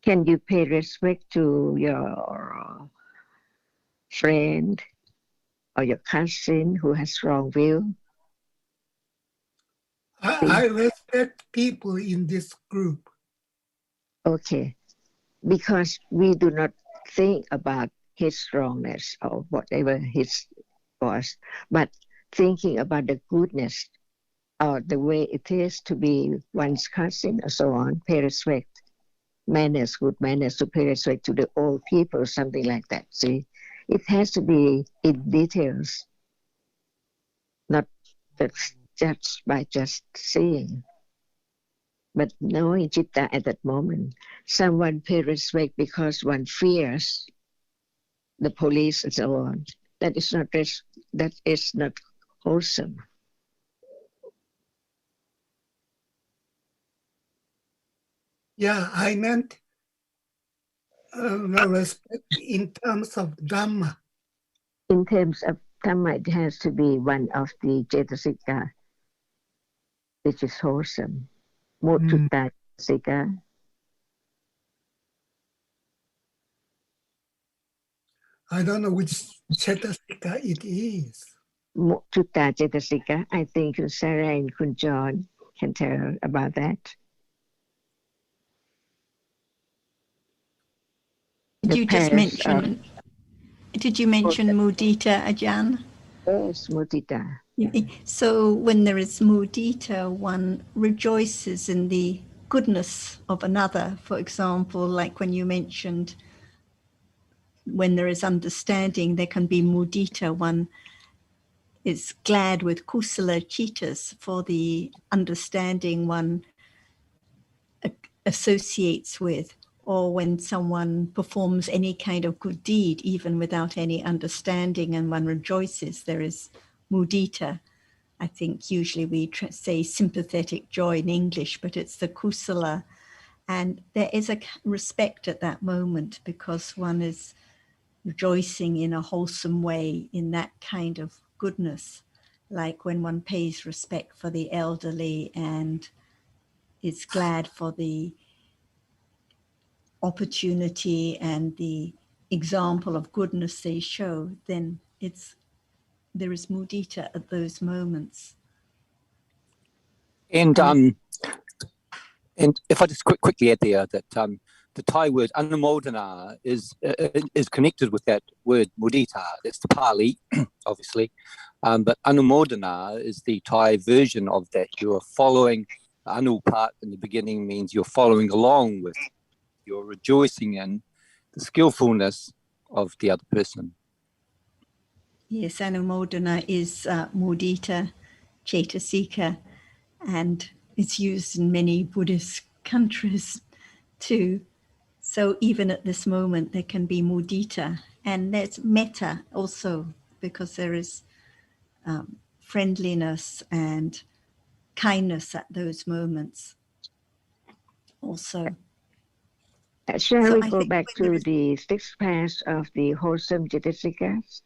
Can you pay respect to your friend or your cousin who has wrong view? I respect people in this group. Okay, because we do not think about his wrongness or whatever his was, but thinking about the goodness or the way it is to be one's cousin or so on, pay respect, manners, good manners, to pay respect to the old people, something like that. See, it has to be in details, not just by just seeing. But knowing citta at that moment, someone pay respect because one fears the police and so on. That is not wholesome. Yeah, I meant the respect in terms of Dhamma. In terms of Dhamma, it has to be one of the Cetasika, which is wholesome. Mututta Cetasika. I don't know which Cetasika it is. Mututta Cetasika. I think Kun Sarah and Kun John can tell about that. Did you just mention? Did you mention mudita, Ajahn? Yes, mudita. So when there is mudita, one rejoices in the goodness of another. For example, like when you mentioned, when there is understanding, there can be mudita. One is glad with kusala chitas for the understanding one associates with, or when someone performs any kind of good deed, even without any understanding, and one rejoices, there is mudita. I think usually we say sympathetic joy in English, but it's the kusala. And there is a respect at that moment because one is rejoicing in a wholesome way in that kind of goodness, like when one pays respect for the elderly and is glad for the opportunity and the example of goodness they show, then there is mudita at those moments. And if I just quickly add there that the Thai word anumodana is connected with that word mudita. That's the Pali, obviously, but anumodana is the Thai version of that. You are following. The anu part in the beginning means you're following along with. You're rejoicing in the skillfulness of the other person. Yes, anumodana is mudita, cetasika, and it's used in many Buddhist countries too. So even at this moment, there can be mudita, and there's metta also, because there is friendliness and kindness at those moments also. Shall we go back to the 6 pairs of the wholesome Cetasikas?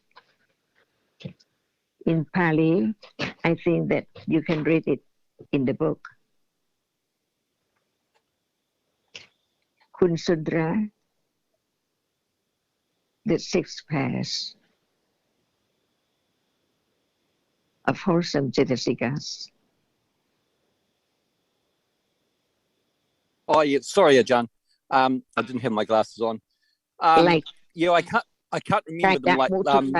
In Pali, I think that you can read it in the book. Kun Sudra, the 6 pairs of wholesome Cetasikas. Oh yeah, sorry, Ajahn. I didn't have my glasses on. Yeah, I can't remember them.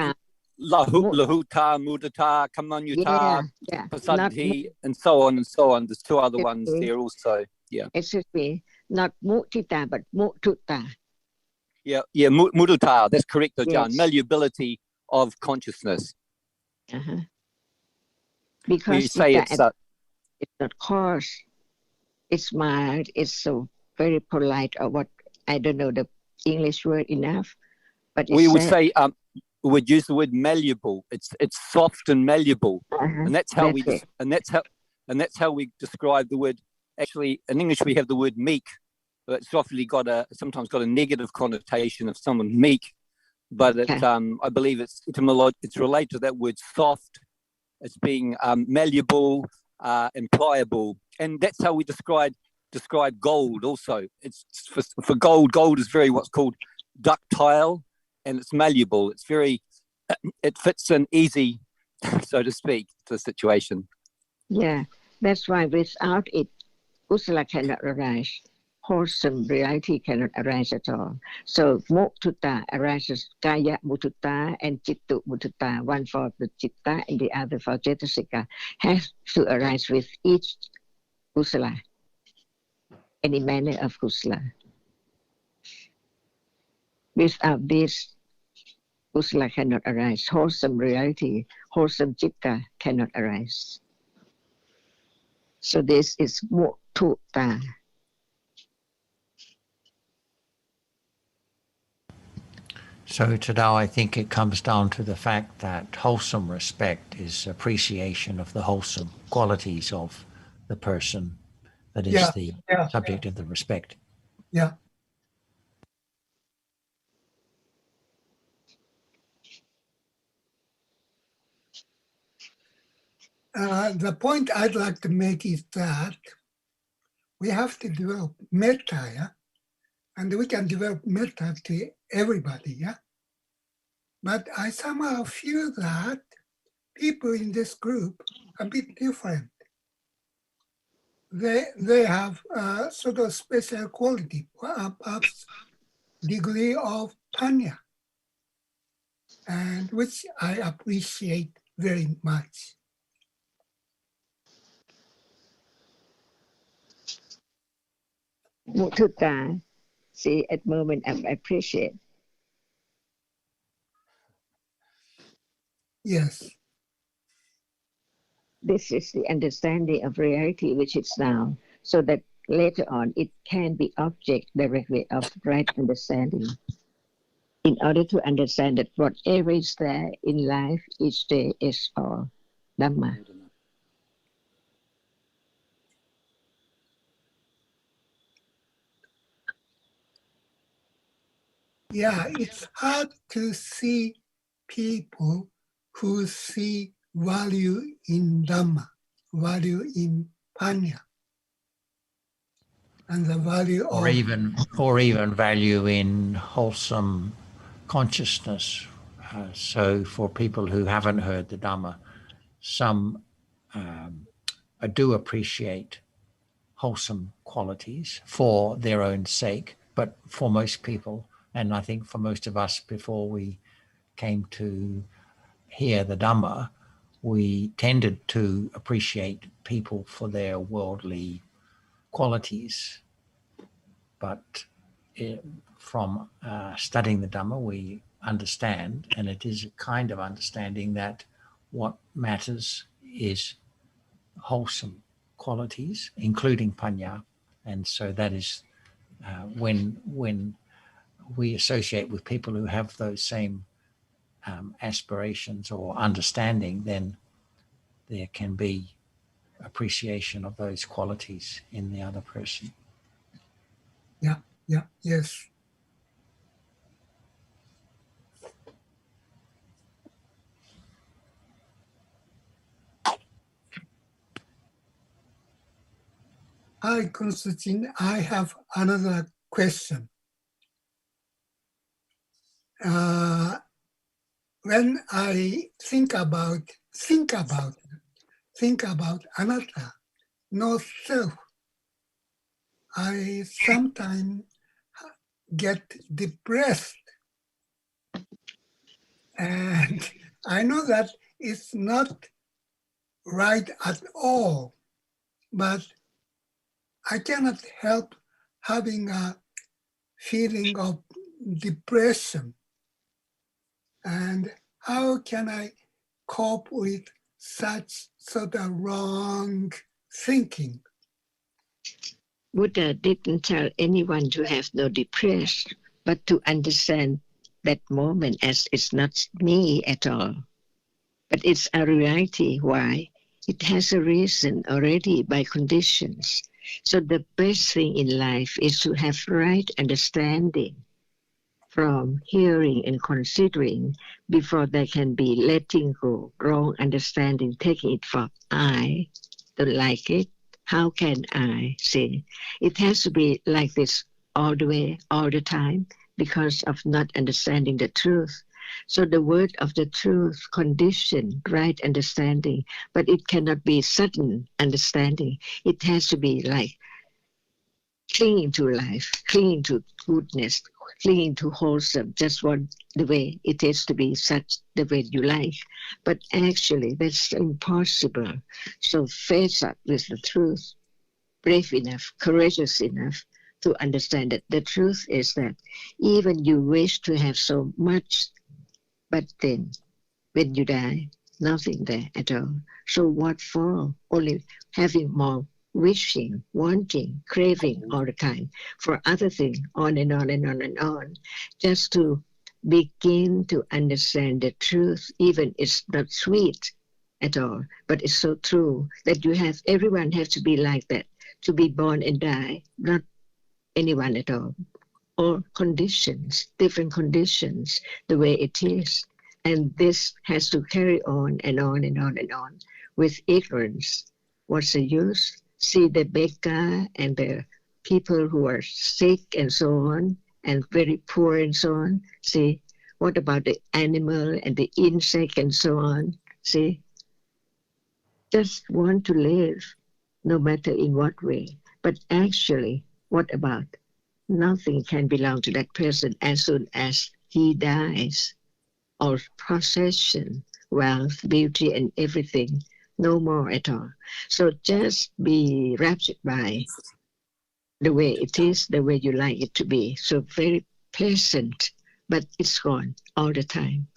Like lahuta, mudita, kamanyuta, pasadhi, and so on and so on. There's 2 other ones there also. Yeah. Excuse me, not mudita, but mudutta. Yeah, mudita. That's correct, Ajahn. Yes. Malleability of consciousness. Because you say it's not coarse. It's mild, it's so very polite, or what, I don't know the English word enough, but we would say, we would use the word malleable. It's soft and malleable, and that's how that's how we describe the word. Actually, in English we have the word meek, but it's often sometimes got a negative connotation of someone meek, but I believe it's related to that word soft. It's being malleable and pliable. And that's how we describe gold also. It's for gold. Gold is very what's called ductile, and it's malleable. It's it fits in easy, so to speak, to the situation. Yeah, that's why without it, kusala cannot arise. Wholesome reality cannot arise at all. So mudita arises, kaya mudita and chittu mudita, one for the chitta and the other for cetasika, has to arise with each kusala, any manner of kusala. Without this, kusala cannot arise. Wholesome reality, wholesome chitta cannot arise. So this is mudita. So today I think it comes down to the fact that wholesome respect is appreciation of the wholesome qualities of the person that is the subject of the respect. Yeah. The point I'd like to make is that we have to develop metta, yeah? And we can develop metta to everybody, yeah? But I somehow feel that people in this group are a bit different. They have a sort of special quality, perhaps degree of panya, and which I appreciate very much. Muthuta, see, at moment of appreciate. Yes. This is the understanding of reality which is now, so that later on it can be object directly of right understanding. In order to understand that whatever is there in life each day is all Dhamma. Yeah, it's hard to see people who see value in Dhamma, value in Panya, and the value or of even value in wholesome consciousness. So for people who haven't heard the Dhamma, some do appreciate wholesome qualities for their own sake, but for most people, and I think for most of us before we came to hear the Dhamma, we tended to appreciate people for their worldly qualities. But from studying the Dhamma, we understand, and it is a kind of understanding, that what matters is wholesome qualities, including panya. And so that is when we associate with people who have those same aspirations or understanding, then there can be appreciation of those qualities in the other person. yes. Hi, Konstantin. I have another question. When I think about anatta, no self, I sometimes get depressed. And I know that it's not right at all, but I cannot help having a feeling of depression. And how can I cope with such sort of wrong thinking? Buddha didn't tell anyone to have no depression, but to understand that moment as it's not me at all, but it's a reality. Why? It has a reason already by conditions. So the best thing in life is to have right understanding from hearing and considering before there can be letting go, wrong understanding, taking it for I don't like it. How can I say? It has to be like this all the way, all the time, because of not understanding the truth. So the word of the truth, condition, right understanding, but it cannot be sudden understanding. It has to be like clinging to life, clinging to goodness, clinging to wholesome, just want the way it is to be, such the way you like. But actually, that's impossible. So face up with the truth, brave enough, courageous enough to understand that the truth is that even you wish to have so much, but then when you die, nothing there at all. So what for? Only having more wishing, wanting, craving all the time for other things, on and on and on and on, just to begin to understand the truth. Even it's not sweet at all, but it's so true that everyone has to be like that, to be born and die, not anyone at all, or conditions, different conditions, the way it is. And this has to carry on and on and on and on with ignorance. What's the use? See the beggar and the people who are sick and so on, and very poor and so on. See, what about the animal and the insect and so on? See, just want to live, no matter in what way. But actually, what about? Nothing can belong to that person as soon as he dies. Or possession, wealth, beauty, and everything, no more at all. So just be raptured by the way it is, the way you like it to be. So very pleasant, but it's gone all the time.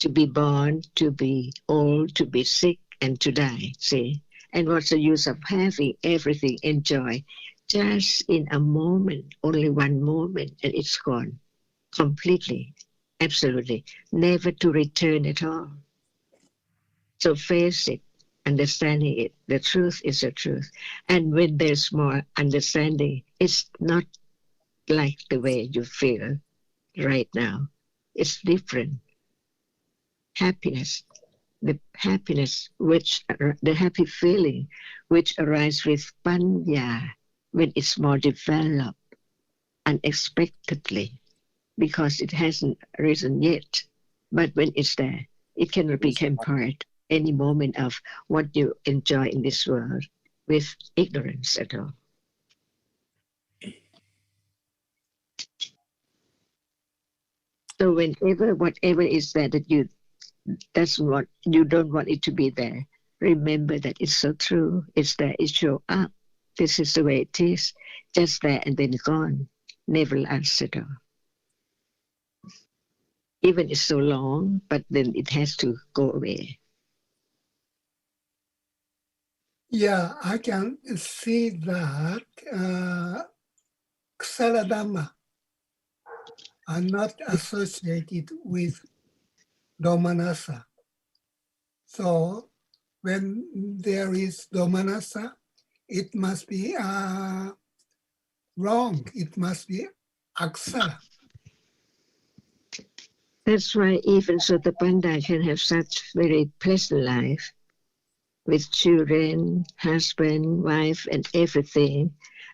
To be born, to be old, to be sick, and to die, see? And what's the use of having everything enjoy just in a moment, only one moment, and it's gone completely, absolutely, never to return at all. So face it, understanding it. The truth is the truth. And when there's more understanding, it's not like the way you feel right now. It's different. Happiness, the happiness which, the happy feeling which arises with panya when it's more developed unexpectedly, because it hasn't risen yet. But when it's there, it cannot become part any moment of what you enjoy in this world with ignorance at all. So whenever, whatever is there that you you don't want it to be there, remember that it's so true. It's there. It show up. This is the way it is. Just there and then gone. Never lasts at all. Even it's so long, but then it has to go away. Yeah, I can see that Ksara-Dhamma are not associated with Domanassa. So when there is Domanassa, it must be wrong. It must be Aksara. That's why even Sotapanda can have such very pleasant life with children, husband, wife, and everything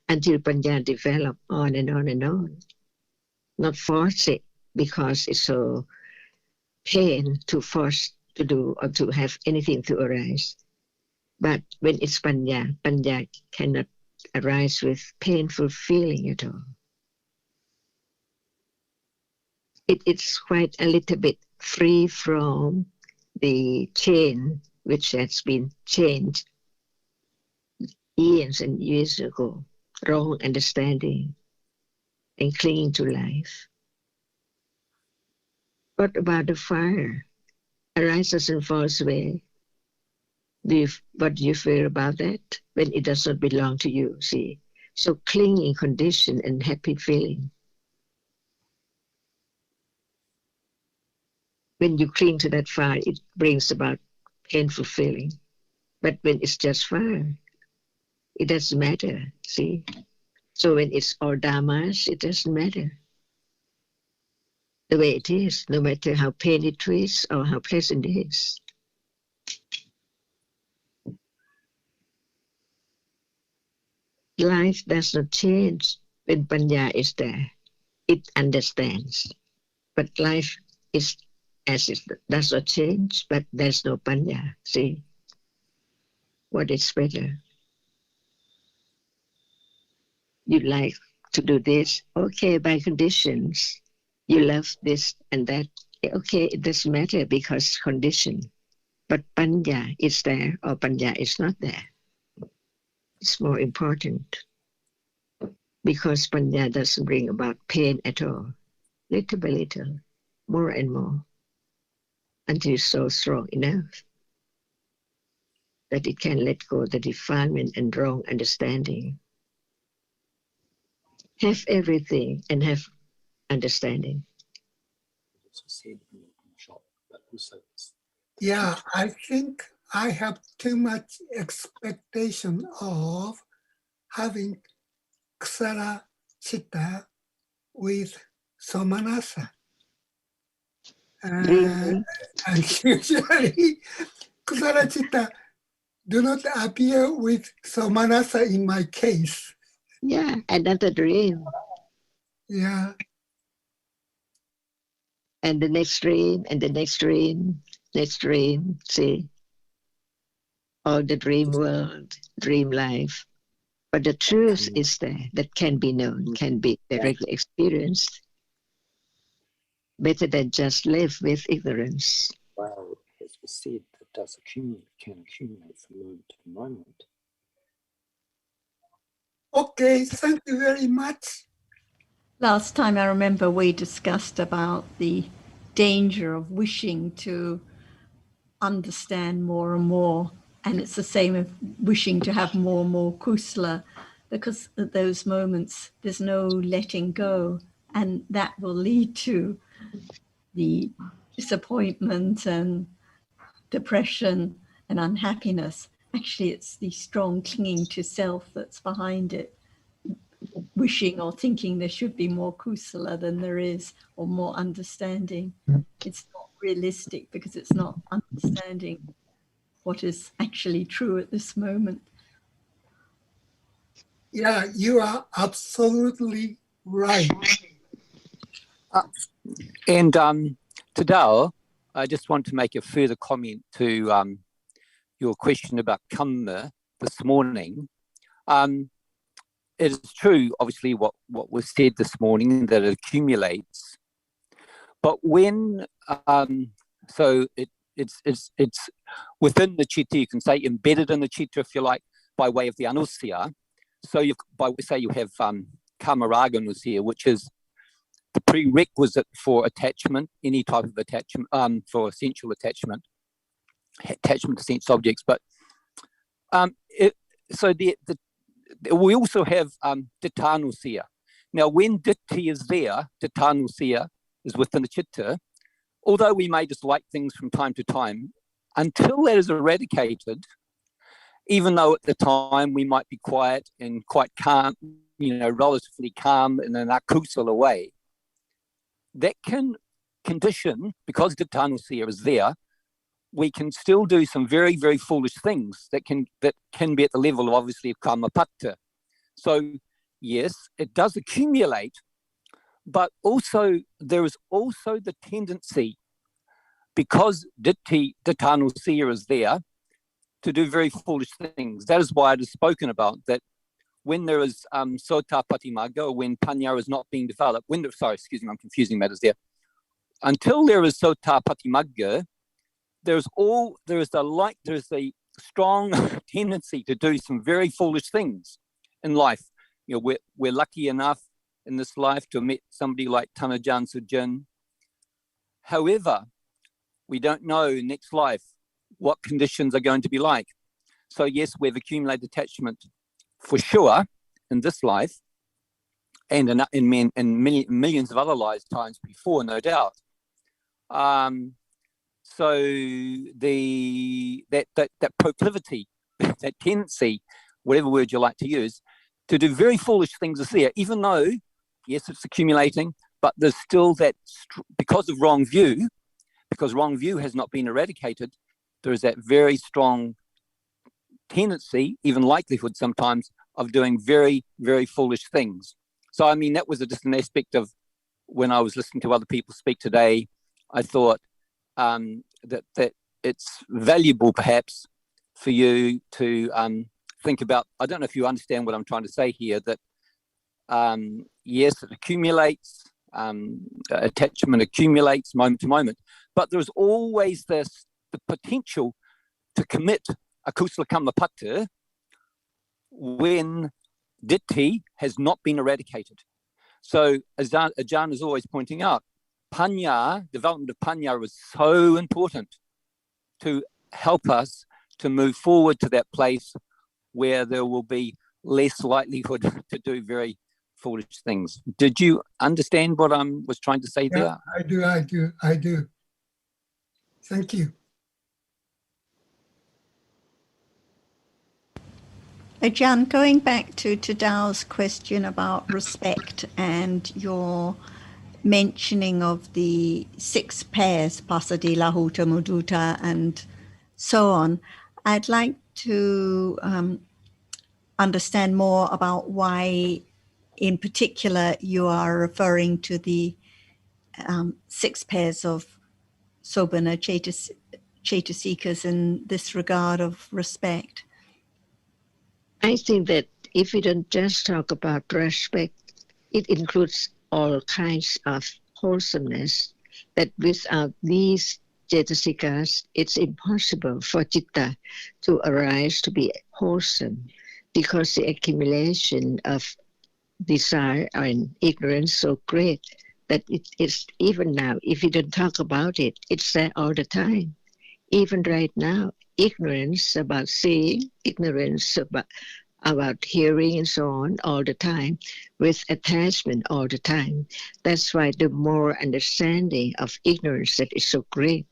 until Panya develop on and on and on. Not force it because it's so pain to force to do or to have anything to arise. But when it's Panya, Panya cannot arise with painful feeling at all. It's quite a little bit free from the chain which has been changed years and years ago, wrong understanding and clinging to life. What about the fire? Arises and falls away. What do you feel about that? When it does not belong to you, see? So clinging condition and happy feeling. When you cling to that fire, it brings about painful feeling. But when it's just fire, it doesn't matter, see? So when it's all dhammas, it doesn't matter. The way it is, no matter how pain it is or how pleasant it is. Life does not change when panya is there. It understands. But life is as it does not change, but there's no panya. See? What is better? You like to do this, okay, by conditions. You love this and that, okay, it doesn't matter because condition. But panya is there or panya is not there. It's more important because panya doesn't bring about pain at all. Little by little, more and more, until it's so strong enough that it can let go of the defilement and wrong understanding. Have everything and have understanding. Yeah, I think I have too much expectation of having Ksara Chitta with Somanasa. Dream. And usually, Kusala Chitta do not appear with Somanasa in my case. Yeah, another dream. Yeah. And the next dream, and the next dream, next dream. See, all the dream world, dream life. But the truth is there that can be known, can be directly experienced, better than just live with ignorance. Well, as we said, it does accumulate, can accumulate from moment to moment. Okay, thank you very much. Last time I remember we discussed about the danger of wishing to understand more and more, and it's the same of wishing to have more and more kusala, because at those moments there's no letting go, and that will lead to the disappointment and depression and unhappiness. Actually, it's the strong clinging to self that's behind it, wishing or thinking there should be more kusala than there is, or more understanding. It's not realistic because it's not understanding what is actually true at this moment. Yeah, you are absolutely right. And Tadao, I just want to make a further comment to your question about kamma this morning. It is true, obviously, what was said this morning, that it accumulates. But when, so it's within the chitta, you can say embedded in the chitta, if you like, by way of the anusya. So you have kamaraga anusya, which is the prerequisite for attachment, any type of attachment, for sensual attachment to sense objects. But we also have dittanusya. Now, when ditti is there, dittanusya is within the chitta. Although we may dislike things from time to time, until that is eradicated, even though at the time we might be quiet and quite calm, relatively calm in an akusala way, that can condition, because dittanusya is there, we can still do some very, very foolish things that can be at the level of, obviously, of karmapatta. So yes, it does accumulate, but also there is also the tendency, because dittanusya is there, to do very foolish things. That is why it is spoken about that when there is sotapattimagga, when panya is not being developed, I'm confusing matters there. Until there is sotapattimagga, there is a strong tendency to do some very foolish things in life. We're lucky enough in this life to have met somebody like Tanajan Sujin. However, we don't know next life what conditions are going to be like. So yes, we've accumulated attachment for sure in this life, and in millions of other lifetimes before, no doubt. So that proclivity, that tendency, whatever word you like to use, to do very foolish things is there, even though, yes, it's accumulating, but there's still that, because wrong view has not been eradicated, there is that very strong tendency, even likelihood sometimes, of doing very, very foolish things. So, I mean, that was just an aspect of when I was listening to other people speak today. I thought that it's valuable, perhaps, for you to think about. I don't know if you understand what I'm trying to say here, that yes, it accumulates, attachment accumulates moment to moment, but there's always the potential to commit a kusala kammapatta when ditti has not been eradicated. So as Ajahn is always pointing out, development of panya is so important to help us to move forward to that place where there will be less likelihood to do very foolish things. Did you understand what I was trying to say there? I do. Thank you. Jan, going back to Dao's question about respect and your mentioning of the 6 pairs, Pasadi, Lahuta, Muduta, and so on, I'd like to understand more about why, in particular, you are referring to the 6 pairs of Sobhana Chaitasikas in this regard of respect. I think that if we don't just talk about respect, it includes all kinds of wholesomeness, that without these Chaitasikas, it's impossible for Chitta to arise to be wholesome, because the accumulation of desire and ignorance so great that it is, even now, if you don't talk about it, it's there all the time. Even right now, ignorance about seeing, ignorance about hearing and so on all the time, with attachment all the time. That's why the more understanding of ignorance that is so great,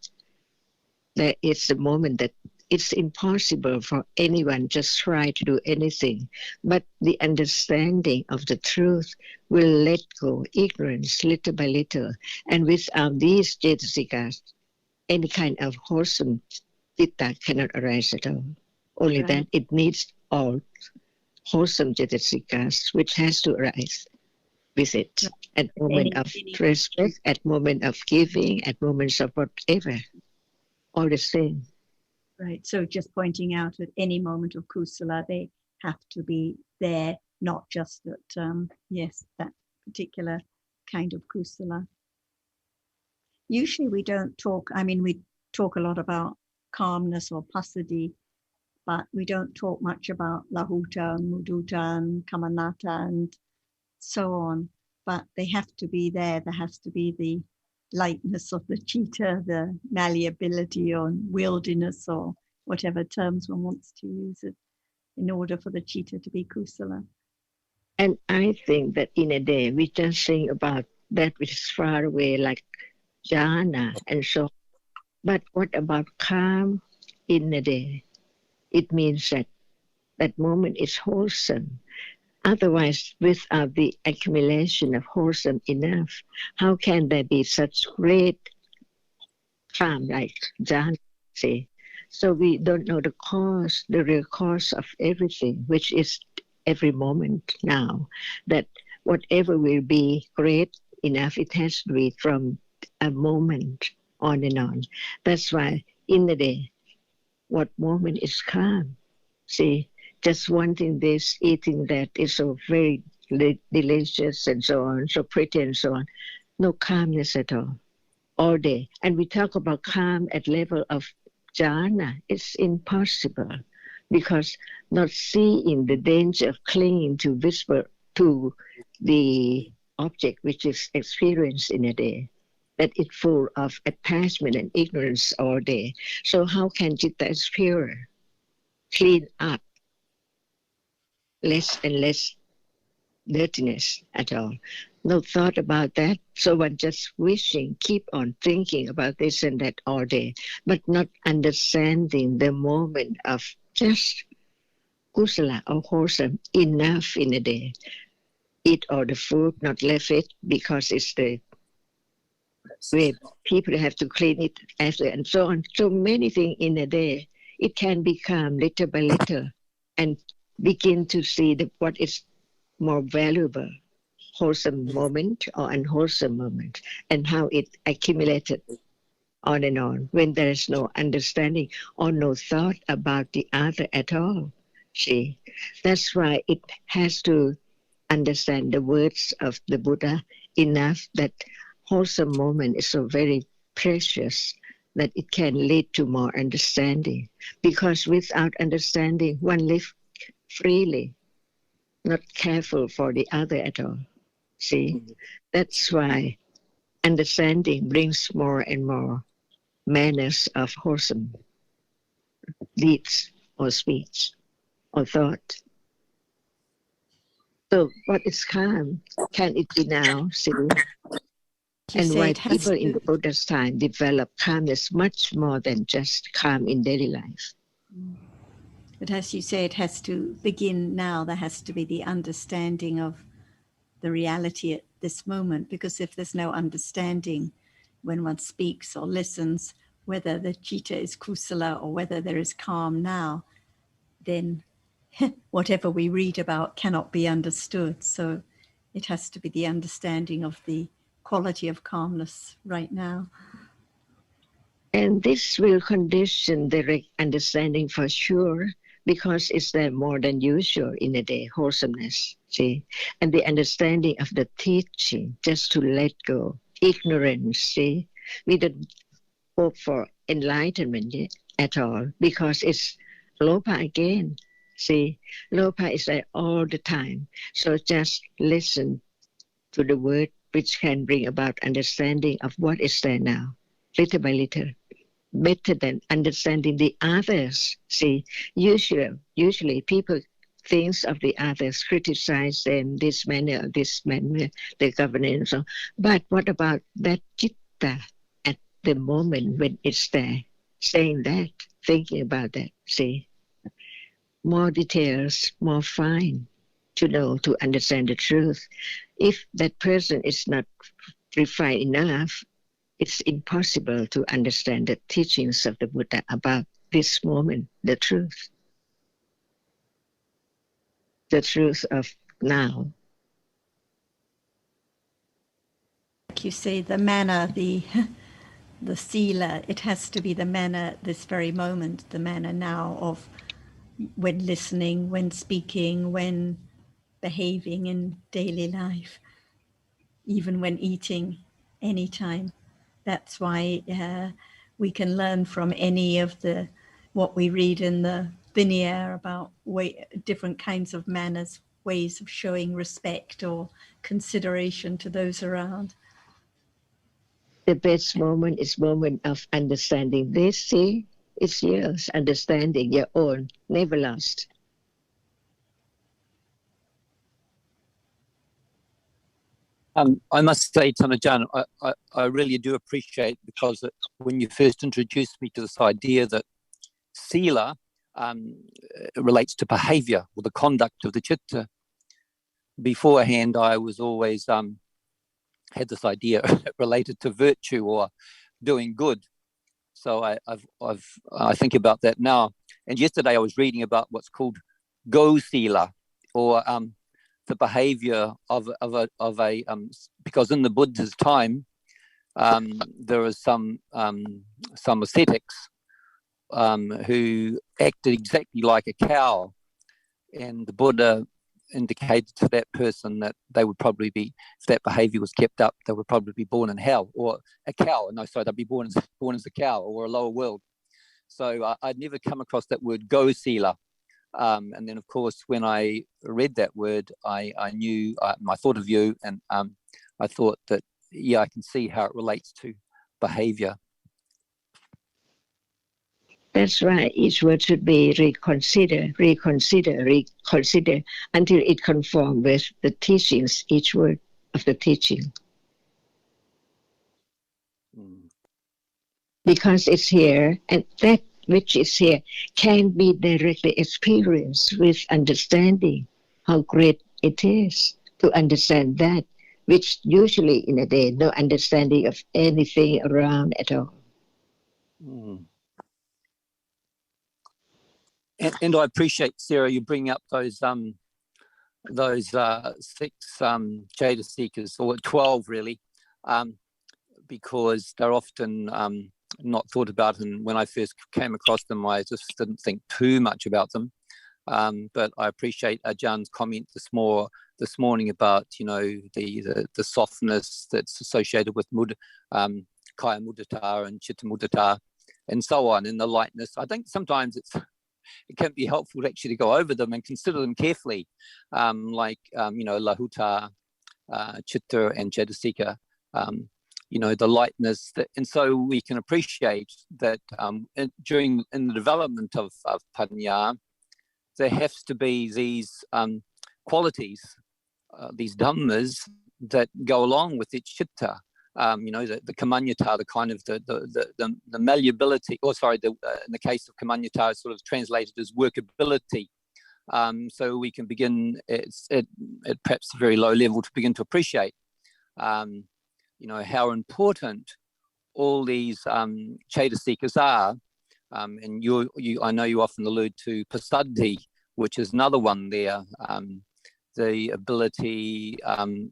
that it's the moment that it's impossible for anyone just try to do anything. But the understanding of the truth will let go ignorance little by little. And without these Chaitasikas, any kind of wholesome Chitta cannot arise at all. Only Right. that it needs all wholesome Chaitasikas, which has to arise with it at moment of respect, at moment of giving, at moments of whatever, all the same. Right. So just pointing out at any moment of kusala, they have to be there, not just at, yes, that particular kind of kusala. Usually we don't talk, I mean, we talk a lot about calmness or pasadi, but we don't talk much about lahuta and mudita and kamanata and so on. But they have to be there. There has to be the lightness of the chitta, the malleability or wieldiness or whatever terms one wants to use it, in order for the chitta to be kusala. And I think that in a day, we just think about that which is far away, like jhana and so on. But what about calm in a day? It means that that moment is wholesome. Otherwise, without the accumulation of wholesome enough, how can there be such great calm like jhana? See? So we don't know the cause, the real cause of everything, which is every moment now, that whatever will be great enough, it has to be from a moment on and on. That's why in the day, what moment is calm? See, just wanting this, eating that is so very delicious and so on, so pretty and so on. No calmness at all day. And we talk about calm at level of jhana. It's impossible, because not seeing the danger of clinging to the object which is experienced in a day, that it's full of attachment and ignorance all day. So how can Chitta is pure, clean up, less and less dirtiness at all? No thought about that. So one just wishing, keep on thinking about this and that all day, but not understanding the moment of just kusala or wholesome enough in a day. Eat all the food, not left it, because it's the way people have to clean it after and so on. So many things in a day. It can become little by little and begin to see what is more valuable, wholesome moment or unwholesome moment, and how it accumulated on and on when there is no understanding or no thought about the other at all. See, that's why it has to understand the words of the Buddha enough that wholesome moment is so very precious that it can lead to more understanding. Because without understanding, one lives freely, not careful for the other at all. See, that's why understanding brings more and more manners of wholesome deeds or speech or thought. So what is calm? Can it be now? See? And why people in the Buddha's time develop calmness much more than just calm in daily life. But as you say, it has to begin now. There has to be the understanding of the reality at this moment, because if there's no understanding when one speaks or listens, whether the citta is kusala or whether there is calm now, then whatever we read about cannot be understood. So it has to be the understanding of the quality of calmness right now. And this will condition the understanding for sure, because it's there more than usual in a day, wholesomeness, see? And the understanding of the teaching, just to let go, ignorance, see? We don't hope for enlightenment yet at all, because it's lopa again, see? Lopa is there all the time. So just listen to the word which can bring about understanding of what is there now, little by little. Better than understanding the others. See, usually people think of the others, criticize them, this manner, the governance. So, but what about that citta at the moment when it's there, saying that, thinking about that? See, more details, more fine to know, to understand the truth. If that person is not refined enough, it's impossible to understand the teachings of the Buddha about this moment, the truth of now. Like you say, the manner, the sila, it has to be the manner this very moment, the manner now of when listening, when speaking, when behaving in daily life, even when eating, anytime. That's why we can learn from any of what we read in the Vinaya about different kinds of manners, ways of showing respect or consideration to those around. The best moment is moment of understanding this, see? It's yours, understanding your own, never lost. I must say, Tanajan, I really do appreciate, because when you first introduced me to this idea that sila relates to behavior or the conduct of the citta, beforehand I was always had this idea related to virtue or doing good. So I think about that now. And yesterday I was reading about what's called go sila, or the behavior of a because in the Buddha's time there was some ascetics who acted exactly like a cow, and the Buddha indicated to that person that they would probably be, if that behavior was kept up, they would probably be born in hell, or a cow. No, sorry, they'd be born as a cow or a lower world. So I'd never come across that word go sila. And then, of course, when I read that word, I knew, I thought of you, and I thought that, yeah, I can see how it relates to behavior. That's right. Each word should be reconsider until it conforms with the teachings, each word of the teaching. Because it's here, and that which is here can be directly experienced with understanding how great it is to understand that, which usually in a day, no understanding of anything around at all. And I appreciate, Sarah, you bring up those 6 Jada seekers, or 12 really, because they're often not thought about. And when I first came across them, I just didn't think too much about them. But I appreciate Ajahn's comment this morning about, you know, the softness that's associated with kaya mudita and chitta mudita and so on, and the lightness. I think sometimes it can be helpful to actually go over them and consider them carefully, like lahuta, chitta and cetasika, the lightness, and so we can appreciate that in the development of panya, there has to be these qualities, these dhammas that go along with its chitta, the kamanyata, the kind of the malleability, or sorry, in the case of kamanyata, it's sort of translated as workability. So we can begin at perhaps a very low level to begin to appreciate, how important all these cetasikas are. And I know you often allude to pasadhi, which is another one there. The ability, I'm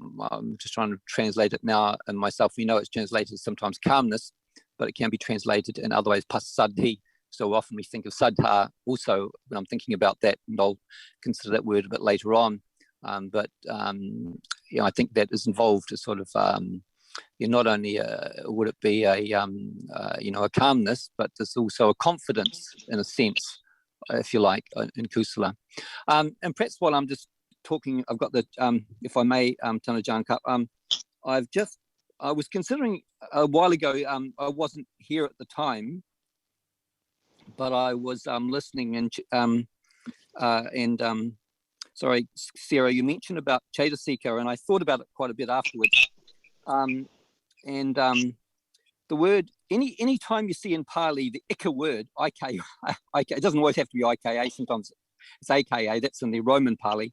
just trying to translate it now, and myself, it's translated sometimes calmness, but it can be translated in other ways, pasadhi. So often we think of saddha also when I'm thinking about that, and I'll consider that word a bit later on. But I think that is involved as sort of, not only would it be a calmness, but there's also a confidence in a sense, if you like, in kusala. And perhaps while I'm just talking, I've got the, if I may, Tana Janka, I was considering a while ago, I wasn't here at the time, but I was listening and sorry, Sarah, you mentioned about cetasika, and I thought about it quite a bit afterwards. The word, any time you see in Pali the ika word, ik, it doesn't always have to be ika, sometimes it's aka, that's in the Roman Pali.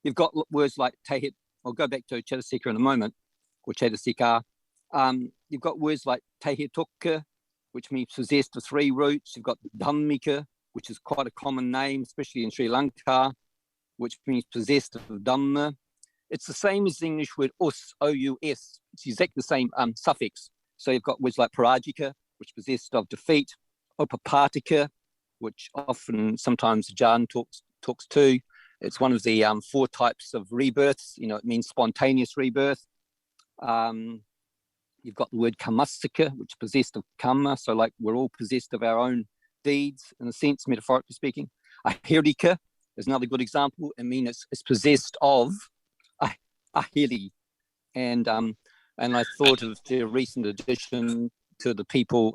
You've got words like tehit, I'll go back to cetasika in a moment, or cetasika. You've got words like tehitukka, which means possessed of 3 roots. You've got dhammika, which is quite a common name, especially in Sri Lanka, which means possessed of Dhamma. It's the same as the English word us, O-U-S. It's exactly the same suffix. So you've got words like parajika, which is possessed of defeat, opapatika, which often sometimes Jan talks to. It's one of the 4 types of rebirths. It means spontaneous rebirth. You've got the word kamastika, which is possessed of karma. So like we're all possessed of our own deeds, in a sense, metaphorically speaking. Ahirika is another good example. I mean, it's possessed of ahiri. And I thought of the recent addition to the people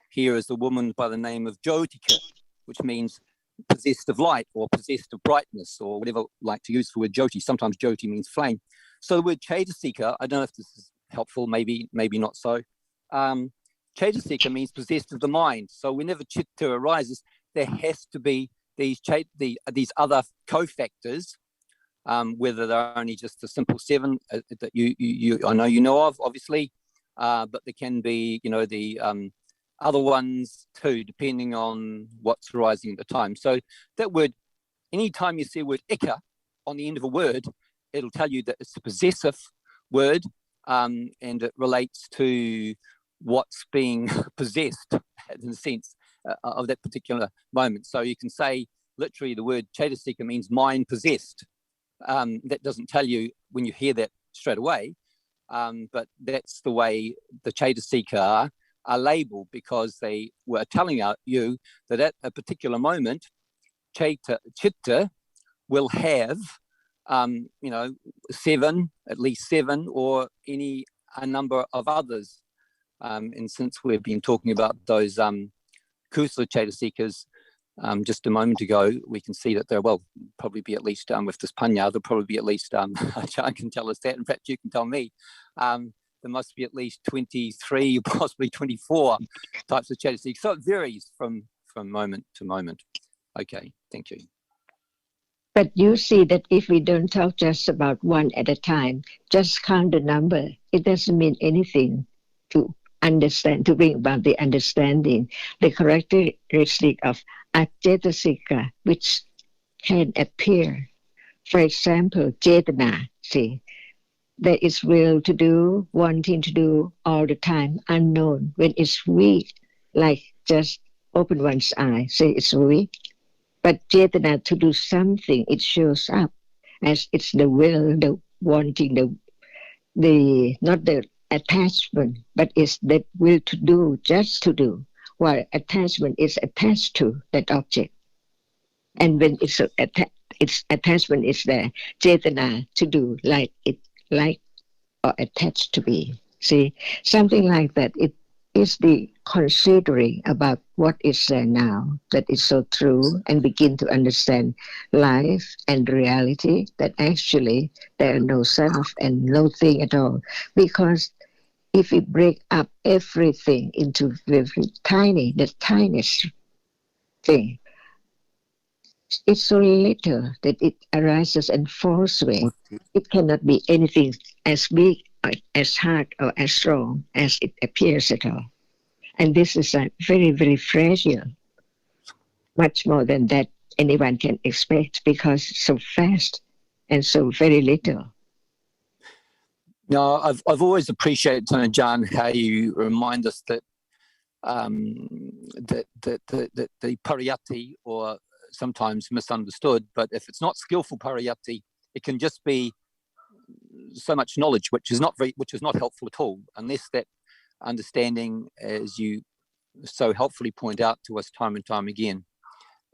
here is the woman by the name of Jyotika, which means possessed of light or possessed of brightness or whatever like to use the word Jyoti. Sometimes Jyoti means flame. So the word cetasika, I don't know if this is helpful, maybe not so. Cetasika means possessed of the mind. So whenever chitta arises, there has to be these other cofactors, whether they're only just the simple 7 that I know you know of, obviously, but there can be, the other ones too, depending on what's arising at the time. So that word, anytime you see the word ika on the end of a word, it'll tell you that it's a possessive word, and it relates to what's being possessed in the sense of that particular moment. So you can say literally the word cetasika means mind possessed. That doesn't tell you when you hear that straight away, but that's the way the cetasika are labeled, because they were telling you that at a particular moment, chitta will have, 7, at least 7, or a number of others. And since we've been talking about those kusala cetasikas just a moment ago, we can see that there will probably be at least, with this panya, there'll probably be at least, John can tell us that, in fact, you can tell me, there must be at least 23, possibly 24 types of cetasikas. So it varies from moment to moment. Okay, thank you. But you see that if we don't talk just about one at a time, just count the number, it doesn't mean anything to understand, to bring about the understanding, the characteristic of acetasika, which can appear. For example, cetana, see, there is will to do, wanting to do all the time, unknown. When it's weak, like just open one's eye, say it's weak. But cetana, to do something, it shows up as it's the will, the wanting, the not the attachment, but it's the will to do, just to do, while attachment is attached to that object. And when its attachment is there, cetana, to do, like or attached to be. See, something like that. It is the considering about what is there now that is so true, and begin to understand life and reality, that actually there are no self and no thing at all. Because if we break up everything into the tiniest thing, it's so little that it arises and falls away. It cannot be anything as big, or as hard, or as strong as it appears at all. And this is very, very fragile, much more than that anyone can expect, because it's so fast and so very little. No, I've always appreciated, John, how you remind us that that the pariyatti, or sometimes misunderstood, but if it's not skillful pariyatti, it can just be so much knowledge, which is not helpful at all, unless that understanding, as you so helpfully point out to us time and time again,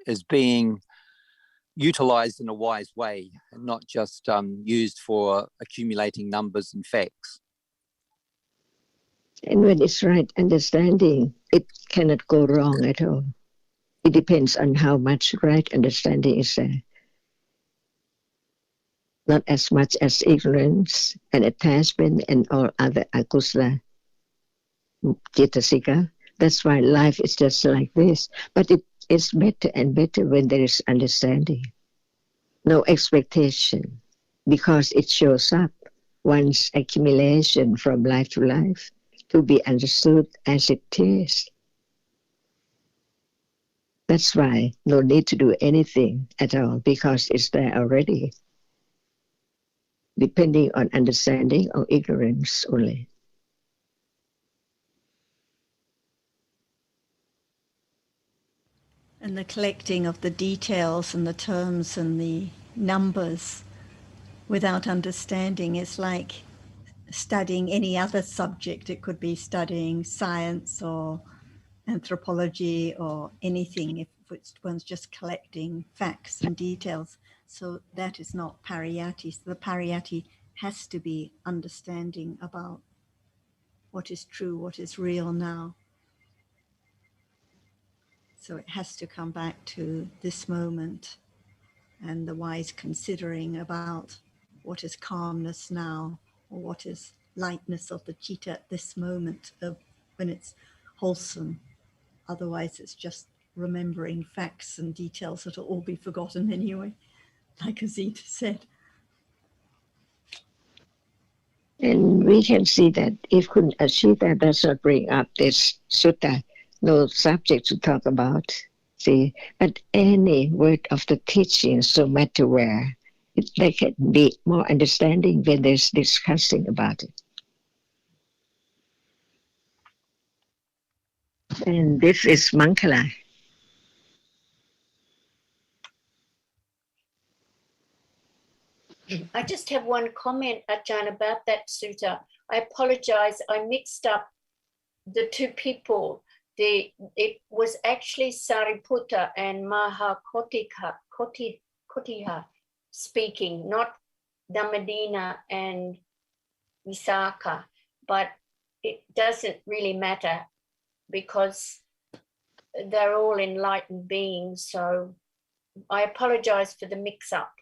is being utilized in a wise way and not just used for accumulating numbers and facts. And when it's right understanding, it cannot go wrong at all. It depends on how much right understanding is there. Not as much as ignorance and attachment and all other akusala cetasika. That's why life is just like this. But it is better and better when there is understanding. No expectation, because it shows up one's accumulation from life to life to be understood as it is. That's why no need to do anything at all, because it's there already, depending on understanding or ignorance only. And the collecting of the details and the terms and the numbers without understanding is like studying any other subject. It could be studying science or anthropology or anything, if one's just collecting facts and details. So that is not pariyatti. So the pariyatti has to be understanding about what is true, what is real now. So it has to come back to this moment and the wise considering about what is calmness now, or what is lightness of the citta at this moment of when it's wholesome. Otherwise it's just remembering facts and details that will all be forgotten anyway, like Azita said. And we can see that if Ashita does not bring up this sutta, no subject to talk about, see, but any word of the teaching, no matter where, there can be more understanding when there's discussing about it. And this is Mankala. I just have one comment, Ajahn, about that sutta. I apologize, I mixed up the two people. It was actually Sariputta and Kotiha speaking, not Dhammadina and Visakha. But it doesn't really matter because they're all enlightened beings. So I apologize for the mix-up.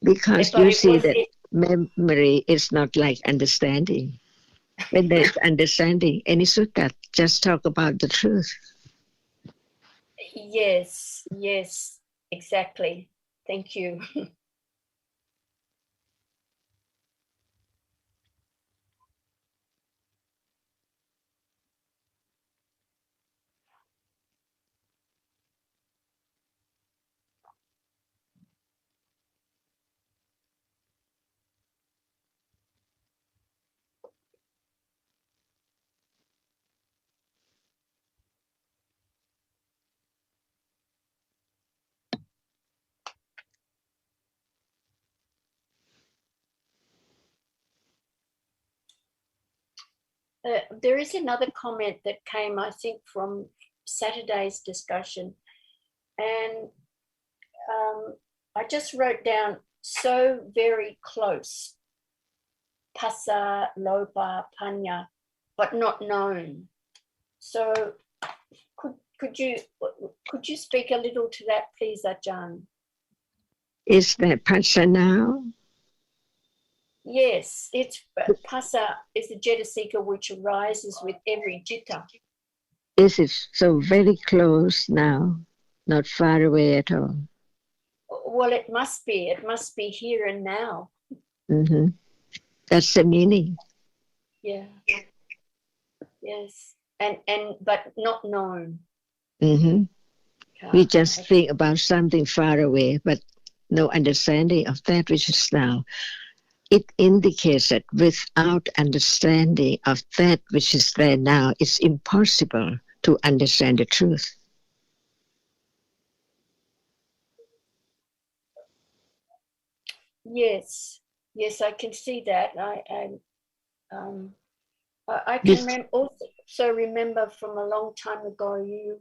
Because you see that memory is not like understanding. When there's understanding, any sutta just talk about the truth. Yes, exactly. Thank you. There is another comment that came, I think, from Saturday's discussion. And I just wrote down, so very close. Pasa, lopa, panya, but not known. So could you speak a little to that, please, Ajahn? Is that pasa now? Yes, it's Pasa is the Jetasika which arises with every jitta. Is it so very close now, not far away at all? Well, it must be. It must be here and now. Mm-hmm. That's the meaning. Yeah. Yes. And but not known. Mm-hmm. We just think about something far away, but no understanding of that which is now. It indicates that without understanding of that which is there now, it's impossible to understand the truth. Yes. Yes, I can see that. I can also remember from a long time ago you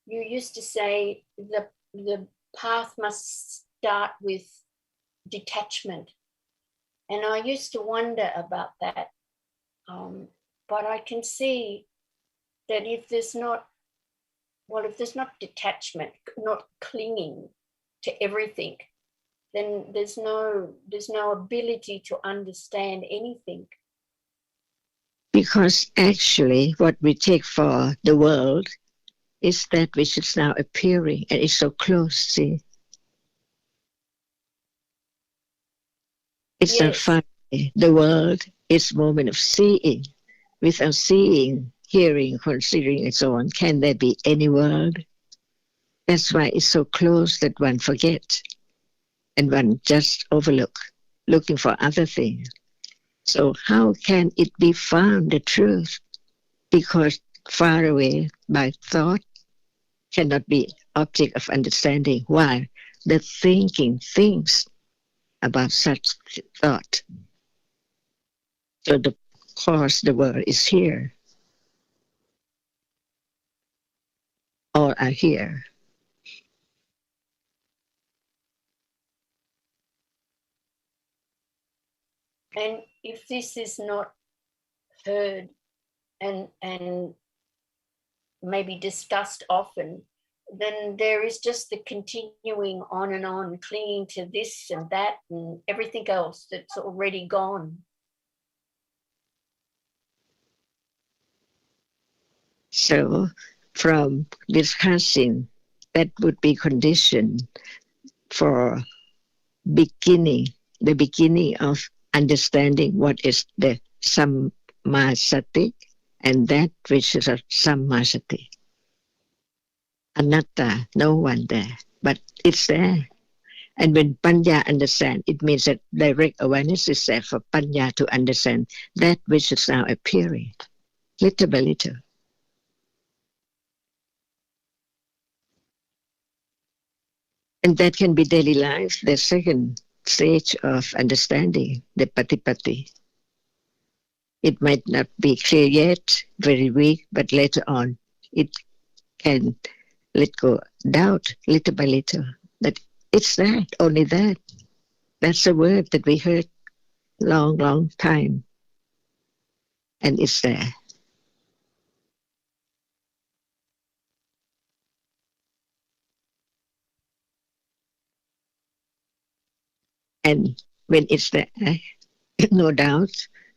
used to say the path must start with detachment, and I used to wonder about that. But I can see that if there's not detachment, not clinging to everything, then there's no ability to understand anything. Because actually what we take for the world is that which is now appearing, and it's so close, see? It's not far away. The world is a moment of seeing. Without seeing, hearing, considering, and so on, can there be any world? That's why it's so close that one forgets, and one just overlook, looking for other things. So how can it be found, the truth? Because far away by thought cannot be object of understanding. Why? The thinking thinks about such thought. So the cause, the world is here. All are here. And if this is not heard and maybe discussed often, then there is just the continuing on and on, clinging to this and that and everything else that's already gone. So from discussing, that would be condition for the beginning of understanding what is the sammasati and that which is a sammasati. Anatta, no one there, but it's there. And when Panya understand, it means that direct awareness is there for Panya to understand that which is now appearing, little by little. And that can be daily life, the second stage of understanding, the patipati. It might not be clear yet, very weak, but later on it can let go doubt little by little. That it's that, only that. That's a word that we heard long, long time. And it's there. And when it's there, no doubt,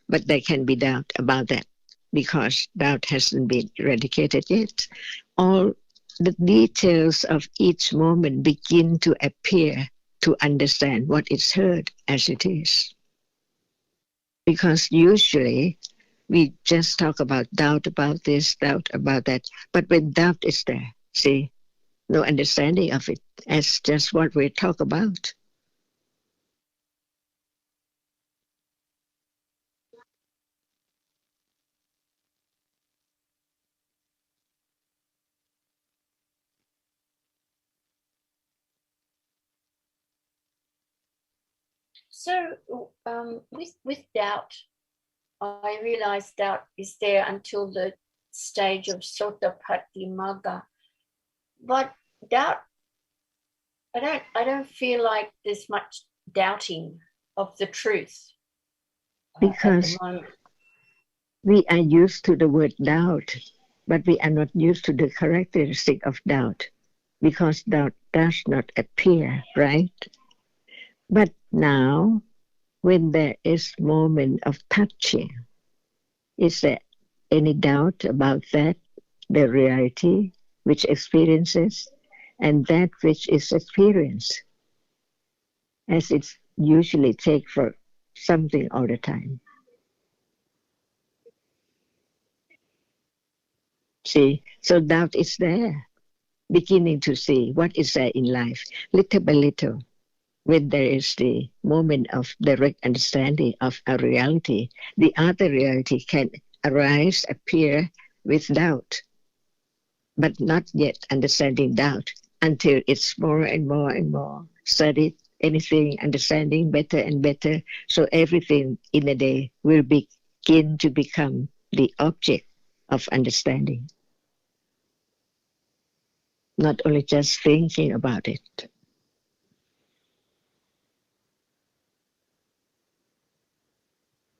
but there can be doubt about that because doubt hasn't been eradicated yet. All the details of each moment begin to appear to understand what is heard as it is. Because usually we just talk about doubt about this, doubt about that. But when doubt is there, see, no understanding of it as just what we talk about. So with doubt, I realize doubt is there until the stage of Sotapatti Magga. But doubt, I don't feel like there's much doubting of the truth. Because we are used to the word doubt, but we are not used to the characteristic of doubt, because doubt does not appear, right? But now when there is moment of touching, is there any doubt about that, the reality which experiences and that which is experienced, as it's usually take for something all the time? See, so doubt is there, beginning to see what is there in life, little by little. When there is the moment of direct understanding of a reality, the other reality can arise, appear with doubt, but not yet understanding doubt until it's more and more and more studied, anything, understanding better and better. So everything in a day will begin to become the object of understanding, not only just thinking about it.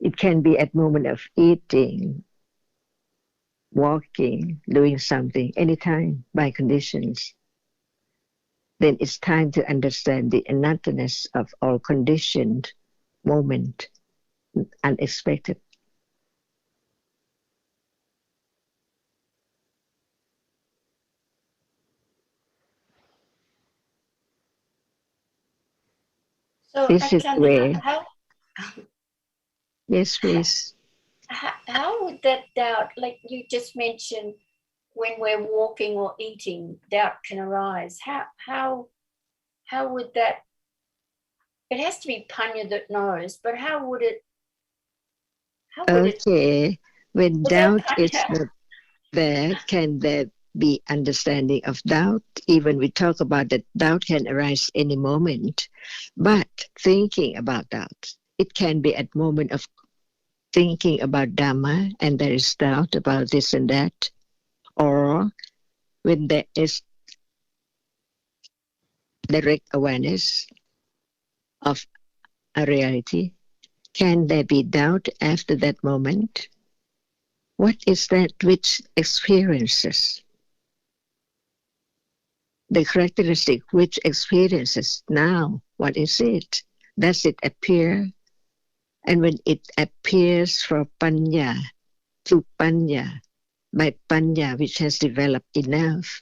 It can be at moment of eating, walking, doing something, anytime by conditions. Then it's time to understand the unotherness of all conditioned moment, unexpected. So, This is Achan, where, how, yes, please. how would that doubt, like you just mentioned, when we're walking or eating, doubt can arise. How would that? It has to be Panya that knows, but how would it? Okay, when doubt is Panya? not there, can there be understanding of doubt? Even we talk about that doubt can arise any moment, but thinking about doubt, it can be at moment of thinking about Dhamma and there is doubt about this and that, or when there is direct awareness of a reality, can there be doubt after that moment? What is that which experiences? The characteristic which experiences now, what is it? Does it appear? And when it appears for Panya, to Panya, by Panya which has developed enough,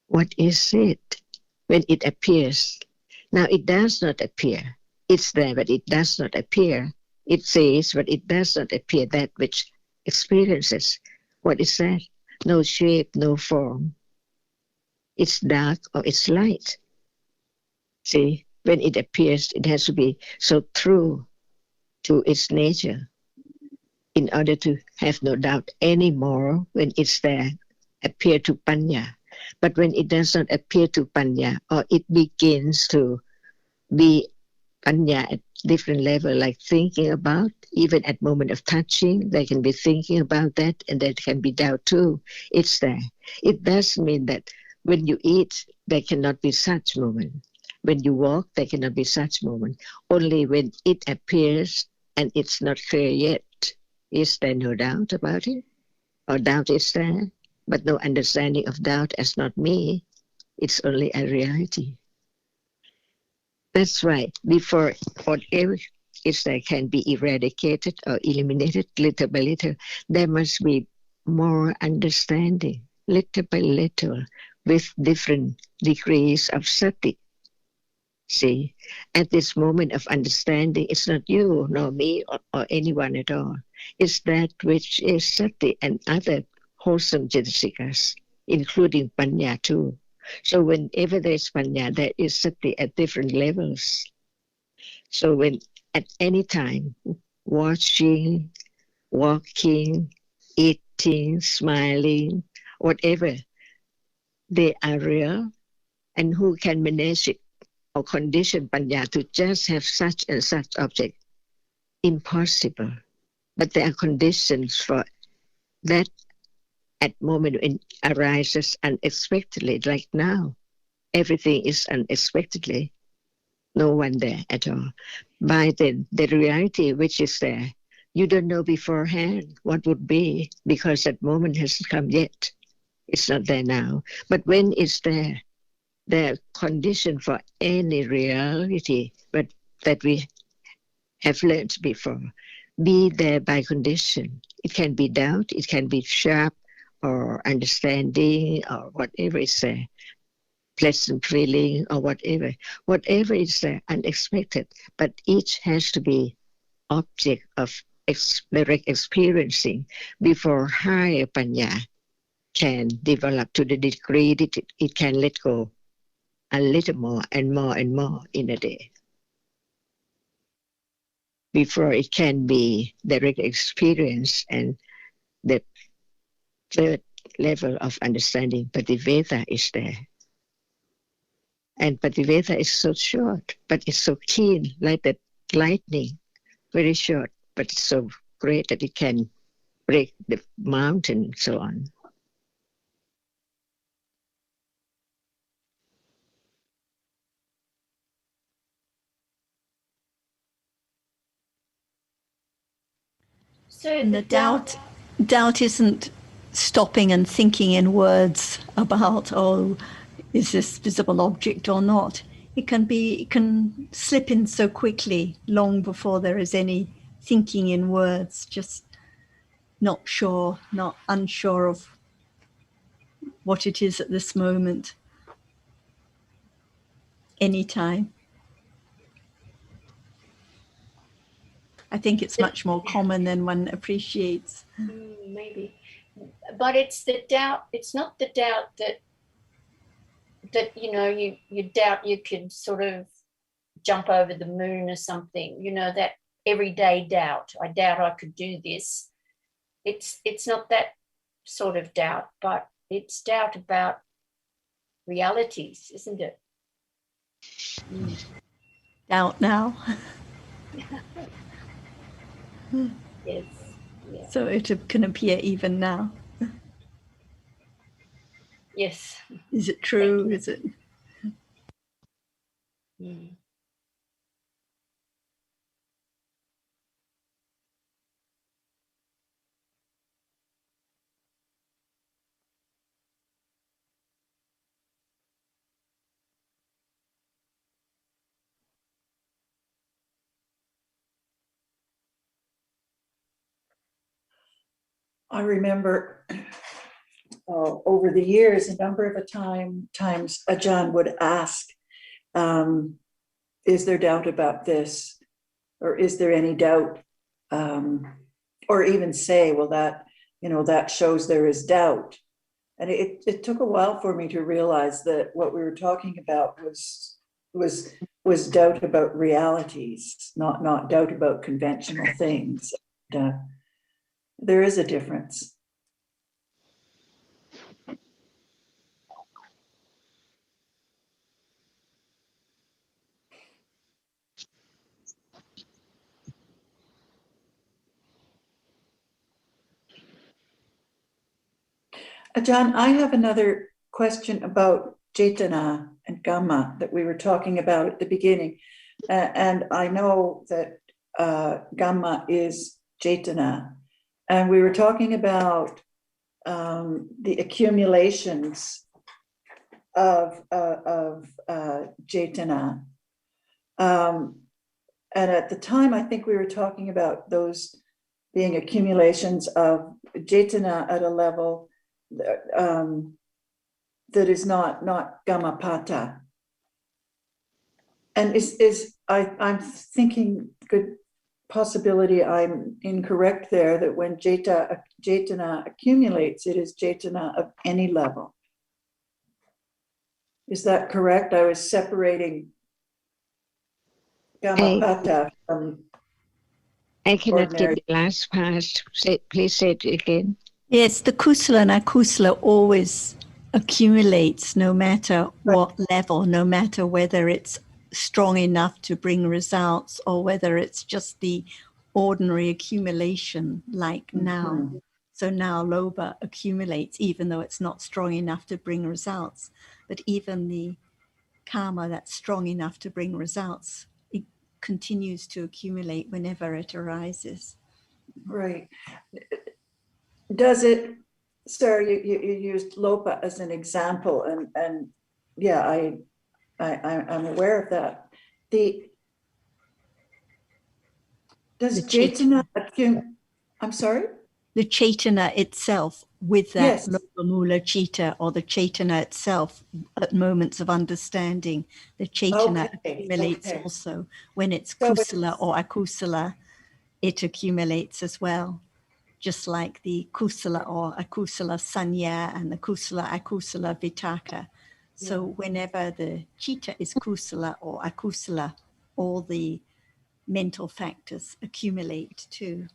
what is it when it appears? Now it does not appear. It's there, but it does not appear. It says, but it does not appear, that which experiences. What is that? No shape, no form. It's dark or it's light. See, when it appears, it has to be so true to its nature in order to have no doubt anymore when it's there, appear to Panya. But when it does not appear to Panya, or it begins to be Panya at different level, like thinking about, even at moment of touching, they can be thinking about that, and that can be doubt too. It's there. It does mean that when you eat, there cannot be such moment. When you walk, there cannot be such moment. Only when it appears and it's not clear yet, is there no doubt about it? Or doubt is there, but no understanding of doubt as not me. It's only a reality. That's right. Before whatever is there can be eradicated or eliminated little by little, there must be more understanding, little by little, with different degrees of sati. See, at this moment of understanding, it's not you, nor me, or anyone at all. It's that which is sati and other wholesome jatasikas, including panya too. So whenever there is panya, there is sati at different levels. So when at any time, watching, walking, eating, smiling, whatever, they are real, and who can manage it or condition panya to just have such and such object? Impossible. But there are conditions for that at moment when it arises unexpectedly, like now. Everything is unexpectedly. No one there at all. By then, the reality which is there, you don't know beforehand what would be, because that moment hasn't come yet. It's not there now. But when it's there, the condition for any reality, but that we have learned before. Be there by condition. It can be doubt, it can be sharp or understanding or whatever is there, pleasant feeling or whatever. Whatever is there, unexpected, but each has to be object of direct experiencing before higher panya can develop to the degree that it can let go a little more and more and more in a day. Before it can be direct experience and the third level of understanding, Pativeda is there. And Pativeda is so short, but it's so keen, like that lightning, very short, but it's so great that it can break the mountain and so on. So And the doubt isn't stopping and thinking in words about, oh, is this visible object or not? It can slip in so quickly, long before there is any thinking in words, just not sure, not unsure of what it is at this moment, anytime. I think it's much more common than one appreciates. Maybe. But it's the doubt, it's not the doubt that you know, you doubt you can sort of jump over the moon or something, you know, that everyday doubt. I doubt I could do this. It's not that sort of doubt, but it's doubt about realities, isn't it? Doubt now. Yes. Yeah. So it can appear even now. Yes. Is it true? Is it? Mm. I remember over the years, a number of times Ajahn would ask, is there doubt about this? Or is there any doubt? Or even say, well, that shows there is doubt. And it took a while for me to realize that what we were talking about was doubt about realities, not doubt about conventional things. There is a difference. Ajahn, I have another question about Cetana and Dhamma that we were talking about at the beginning. And I know that Dhamma is Cetana. And we were talking about the accumulations of Cetana. And at the time, I think we were talking about those being accumulations of Cetana at a level that is not Gammapata. And I'm thinking, good possibility I'm incorrect there, that when Cetana accumulates, it is Cetana of any level. Is that correct? I was separating Gammapata from I cannot ordinary. get the last part. Please say it again. Yes, the kusala and akusala always accumulates no matter what level, no matter whether it's strong enough to bring results or whether it's just the ordinary accumulation like now. Mm-hmm. So now Loba accumulates even though it's not strong enough to bring results. But even the karma that's strong enough to bring results, it continues to accumulate whenever it arises. Right. Does it, sir, you used Lopa as an example, and yeah, I'm aware of that. Does The Chaitana I'm sorry? The Chaitana itself with that Yes. Lopa Mula Chitta, or the Chaitana itself at moments of understanding, the Chaitana accumulates also. When it's So Kusala or Akusala, it accumulates as well. Just like the Kusala or Akusala Sanya and the Kusala Akusala Vitaka. So whenever the Chitta is Kusala or Akusala, all the mental factors accumulate too.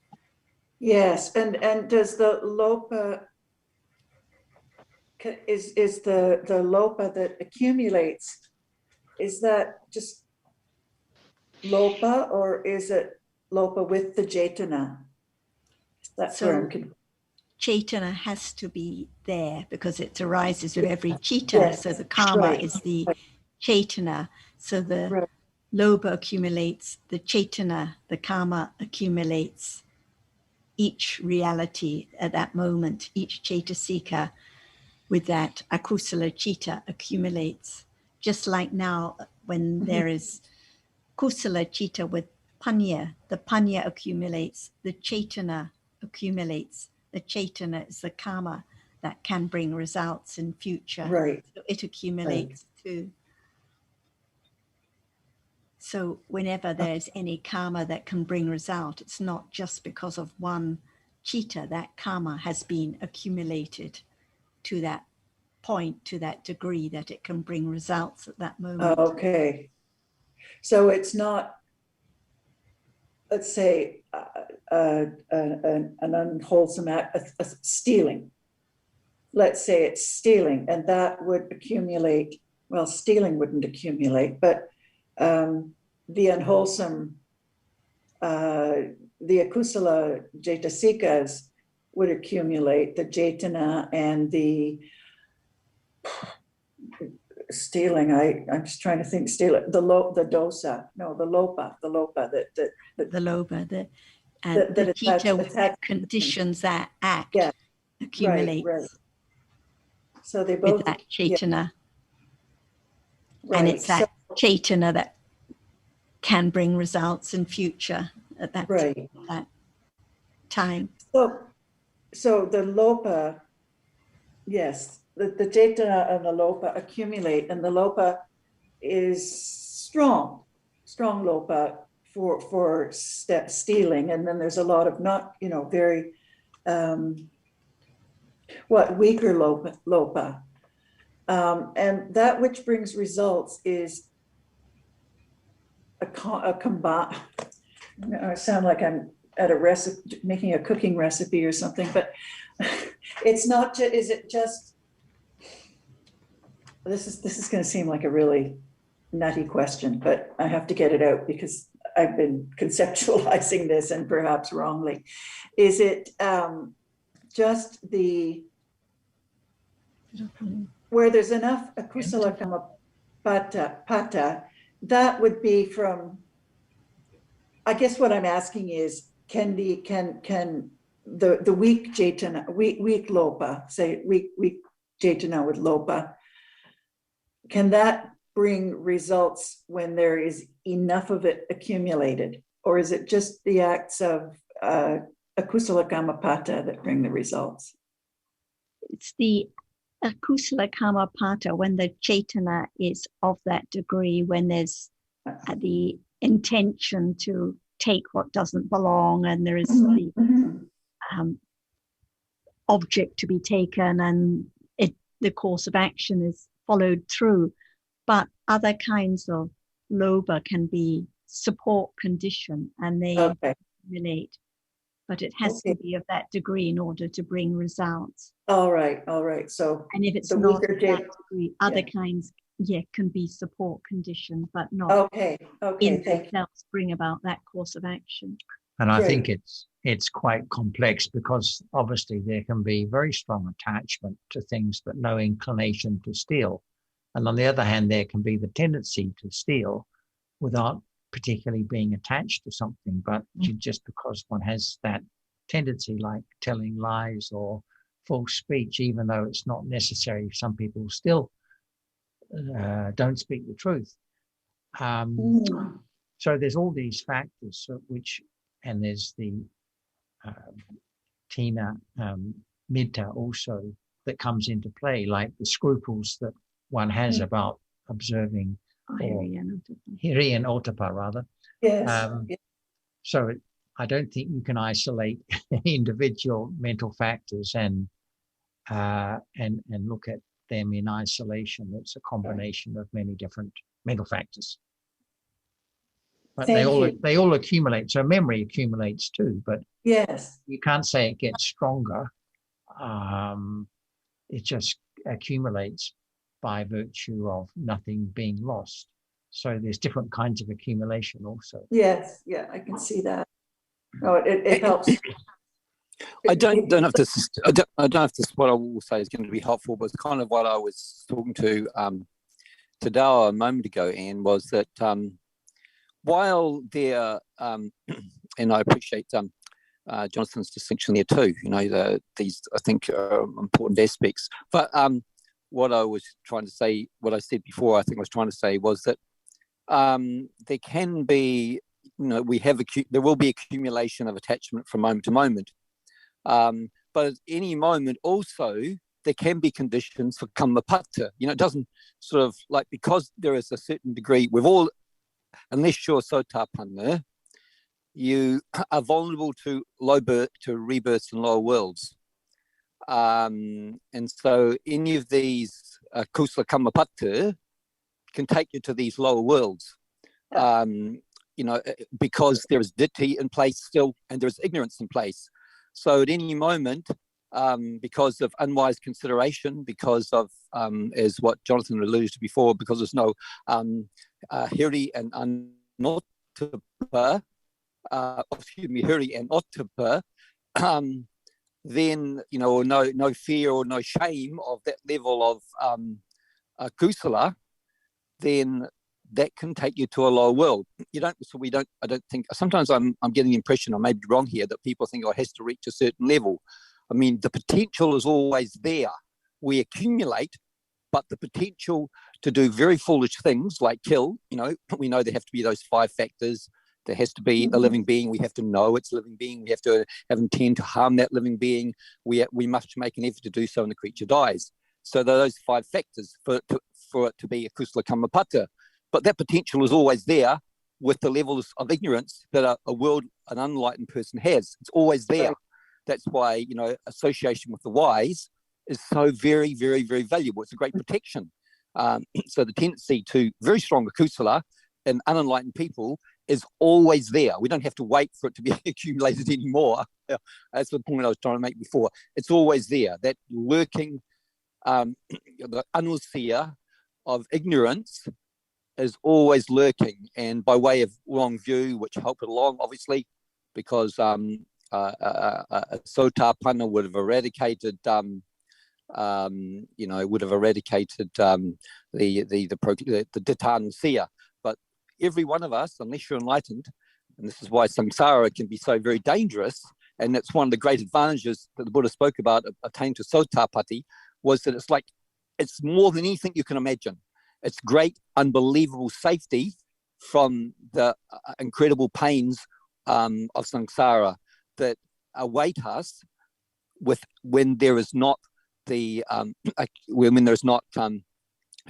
Yes, and does the Lopa, is the Lopa that accumulates, is that just Lopa, or is it Lopa with the Chaitana? That's where I'm confused. Chaitana has to be there because it arises with every chitta. So the karma is the Chaitana. So the Loba accumulates, the Chaitana, the karma accumulates. Each reality at that moment, each Chaitasika with that Akusala Chitta accumulates. Just like now when there is Kusala Chitta with Panya, the Panya accumulates, the Chaitana accumulates. The Chaitana is the karma that can bring results in future. Right. So it accumulates too. So whenever there's any karma that can bring result, it's not just because of one chitta. That karma has been accumulated to that point, to that degree that it can bring results at that moment. Okay. So it's not, let's say, an unwholesome act, stealing. Let's say it's stealing, and that would accumulate. Well, stealing wouldn't accumulate, but the unwholesome, the akusala jaitasikas would accumulate, the jaitana and the stealing. I'm just trying to think. Stealing, the dosa, no, the lopa, the lopa the lopa, the chitta with conditions that act accumulates. Right. So they both with that chaitana. And it's that chaitana that can bring results in future at that, that time. So the lopa, yes, the chaitana and the lopa accumulate, and the lopa is strong lopa for stealing, and then there's a lot of not, very weaker lopa. And that which brings results is a combine. I sound like I'm at a recipe, making a cooking recipe or something, but it's not just, is it just, this is going to seem like a really nutty question, but I have to get it out because I've been conceptualizing this, and perhaps wrongly. Is it just where there's enough akusala kama pata, that would be from, I guess what I'm asking is, can the weak chaitana, weak lopa, say weak chaitana with lopa, can that bring results when there is enough of it accumulated? Or is it just the acts of akusala kama pata that bring the results? It's the akusala kama pata, when the chaitana is of that degree, when there's the intention to take what doesn't belong, and there is the object to be taken, and the course of action is followed through. But other kinds of loba can be support condition, and they relate. But it has to be of that degree in order to bring results. All right. So, and if it's not of that degree, other kinds, can be support condition, but not in themselves bring about that course of action. And I think it's quite complex, because obviously there can be very strong attachment to things, but no inclination to steal. And on the other hand, there can be the tendency to steal without particularly being attached to something, but just because one has that tendency, like telling lies or false speech, even though it's not necessary. Some people still don't speak the truth. So there's all these factors which and there's the Tina Metta also that comes into play, like the scruples that one has about observing, or Hiri and Otapa rather. Yes. So I don't think you can isolate individual mental factors and look at them in isolation. It's a combination of many different mental factors. But they all accumulate. So memory accumulates too, but yes, you can't say it gets stronger. It just accumulates by virtue of nothing being lost. So there's different kinds of accumulation also. yes, yeah, I can see that. Oh, it helps. I don't know if this what I will say is going to be helpful, but it's kind of what I was talking to Dawa a moment ago, Anne, was that while there, and I appreciate Jonathan's distinction there too, you know, these, I think, important aspects. But what I was trying to say, what I said before, I think I was trying to say was that there can be, you know, there will be accumulation of attachment from moment to moment. But at any moment also, there can be conditions for kammapatta. You know, it doesn't sort of like, because there is a certain degree, we've all, unless you're sotapanna, you are vulnerable to rebirths in lower worlds. And so any of these kusala kammapatta can take you to these lower worlds. You know, because there is ditthi in place still, and there is ignorance in place. So at any moment, because of unwise consideration, because of, as what Jonathan alluded to before, because there's no hiri and anotapa, hiri and ottapa, then, you know, no fear or no shame of that level of kusala, then that can take you to a lower world. I don't think, sometimes I'm getting the impression, I may be wrong here, that people think, oh, it has to reach a certain level. I mean, the potential is always there. We accumulate, but the potential to do very foolish things like kill, you know, we know there have to be those 5 factors. There has to be a living being. We have to know it's a living being. We have to have intent to harm that living being. We must make an effort to do so, and the creature dies. So there are those 5 factors for it to be a kusala kammapatta. But that potential is always there with the levels of ignorance that an unenlightened person has. It's always there. That's why, you know, association with the wise is so very, very, very valuable. It's a great protection. So the tendency to very strong kusala in unenlightened people is always there. We don't have to wait for it to be accumulated anymore. That's the point I was trying to make before. It's always there. That lurking, the anusia of ignorance is always lurking, and by way of wrong view, which help it along, obviously, because sotapanna would have eradicated, the dittanusia. But every one of us, unless you're enlightened, and this is why samsara can be so very dangerous, and it's one of the great advantages that the Buddha spoke about attained to sotapatti, was that it's more than anything you can imagine. It's great, unbelievable safety from the incredible pains of samsara that await us when there is not when there's not a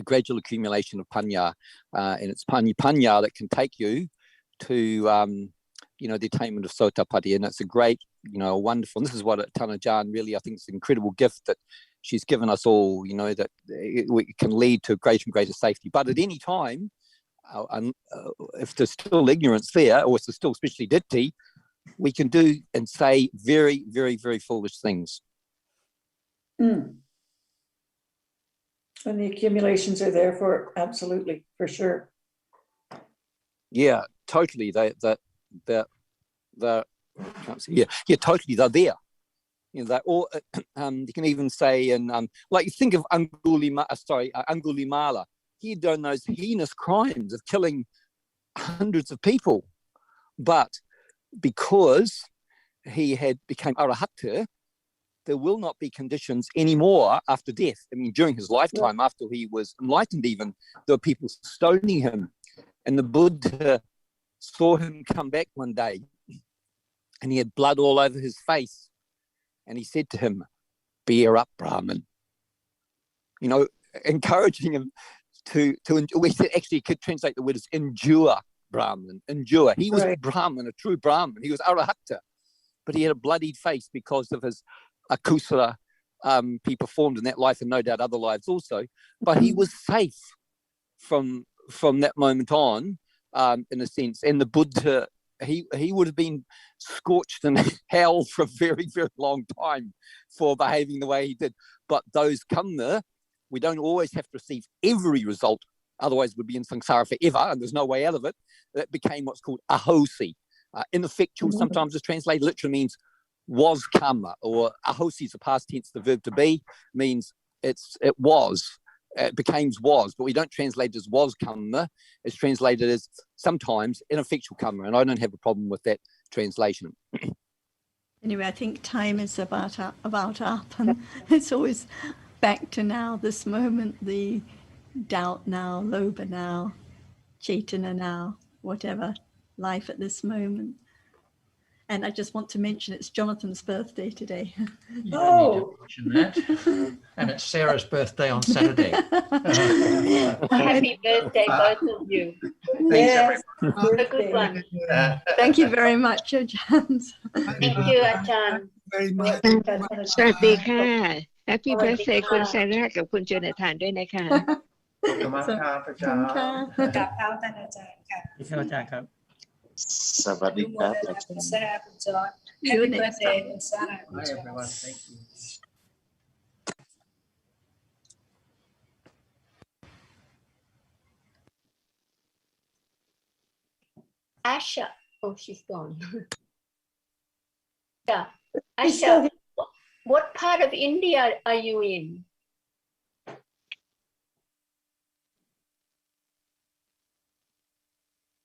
gradual accumulation of panya, and it's panya that can take you to the attainment of sotapatti. And it's a great, wonderful, and this is what Tanajan really, I think, is an incredible gift that she's given us all, that it can lead to greater and greater safety. But at any time, if there's still ignorance there, or if there's still especially ditthi, we can do and say very, very, very foolish things. And the accumulations are there for, absolutely, for sure. Yeah, totally. They're totally, they're there. They're all, you can even say, and like you think of Angulimala, he'd done those heinous crimes of killing hundreds of people, but because he had become arahatta, there will not be conditions anymore after death. I mean, during his lifetime, after he was enlightened even, there were people stoning him. And the Buddha saw him come back one day and he had blood all over his face. And he said to him, "Bear up, Brahmin." You know, encouraging him to we actually could translate the word as endure, Brahmin, endure. He was Right. Brahmin, a true Brahmin. He was Arahata, but he had a bloodied face because of his akusala he performed in that life, and no doubt other lives also. But he was safe from that moment on, in a sense. And the Buddha, he would have been scorched in hell for a very, very long time for behaving the way he did. But those come there. We don't always have to receive every result, otherwise we'd be in samsara forever, and there's no way out of it. That became what's called ahosi. Ineffectual sometimes is translated, literally means was karma, or ahosi is a past tense. The verb to be means it was. It became was, but we don't translate it as was karma. It's translated as sometimes ineffectual karma, and I don't have a problem with that translation. Anyway, I think time is about up, and it's always back to now, this moment, the doubt now, lobha now, chaitana now, whatever, life at this moment. And I just want to mention it's Jonathan's birthday today. You don't need to mention that. And it's Sarah's birthday on Saturday. Happy birthday, both of you. Yes. Have a good one. Thank you very much, James. Thank you, Achan. Very much. สวัสดีค่ะ Happy birthday คุณซาร่ากับคุณโจนาธานด้วยนะคะ ขอบคุณมากครับอาจารย์ กับเท้าท่านอาจารย์ค่ะ ที่อาจารย์ครับ สวัสดีครับคุณซาร่าคุณจอร์จ Happy birthday คุณซาร่าคุณ Hi จอร์จ everyone, thank you. Asha. Oh, she's gone. Yeah. Asha, what part of India are you in?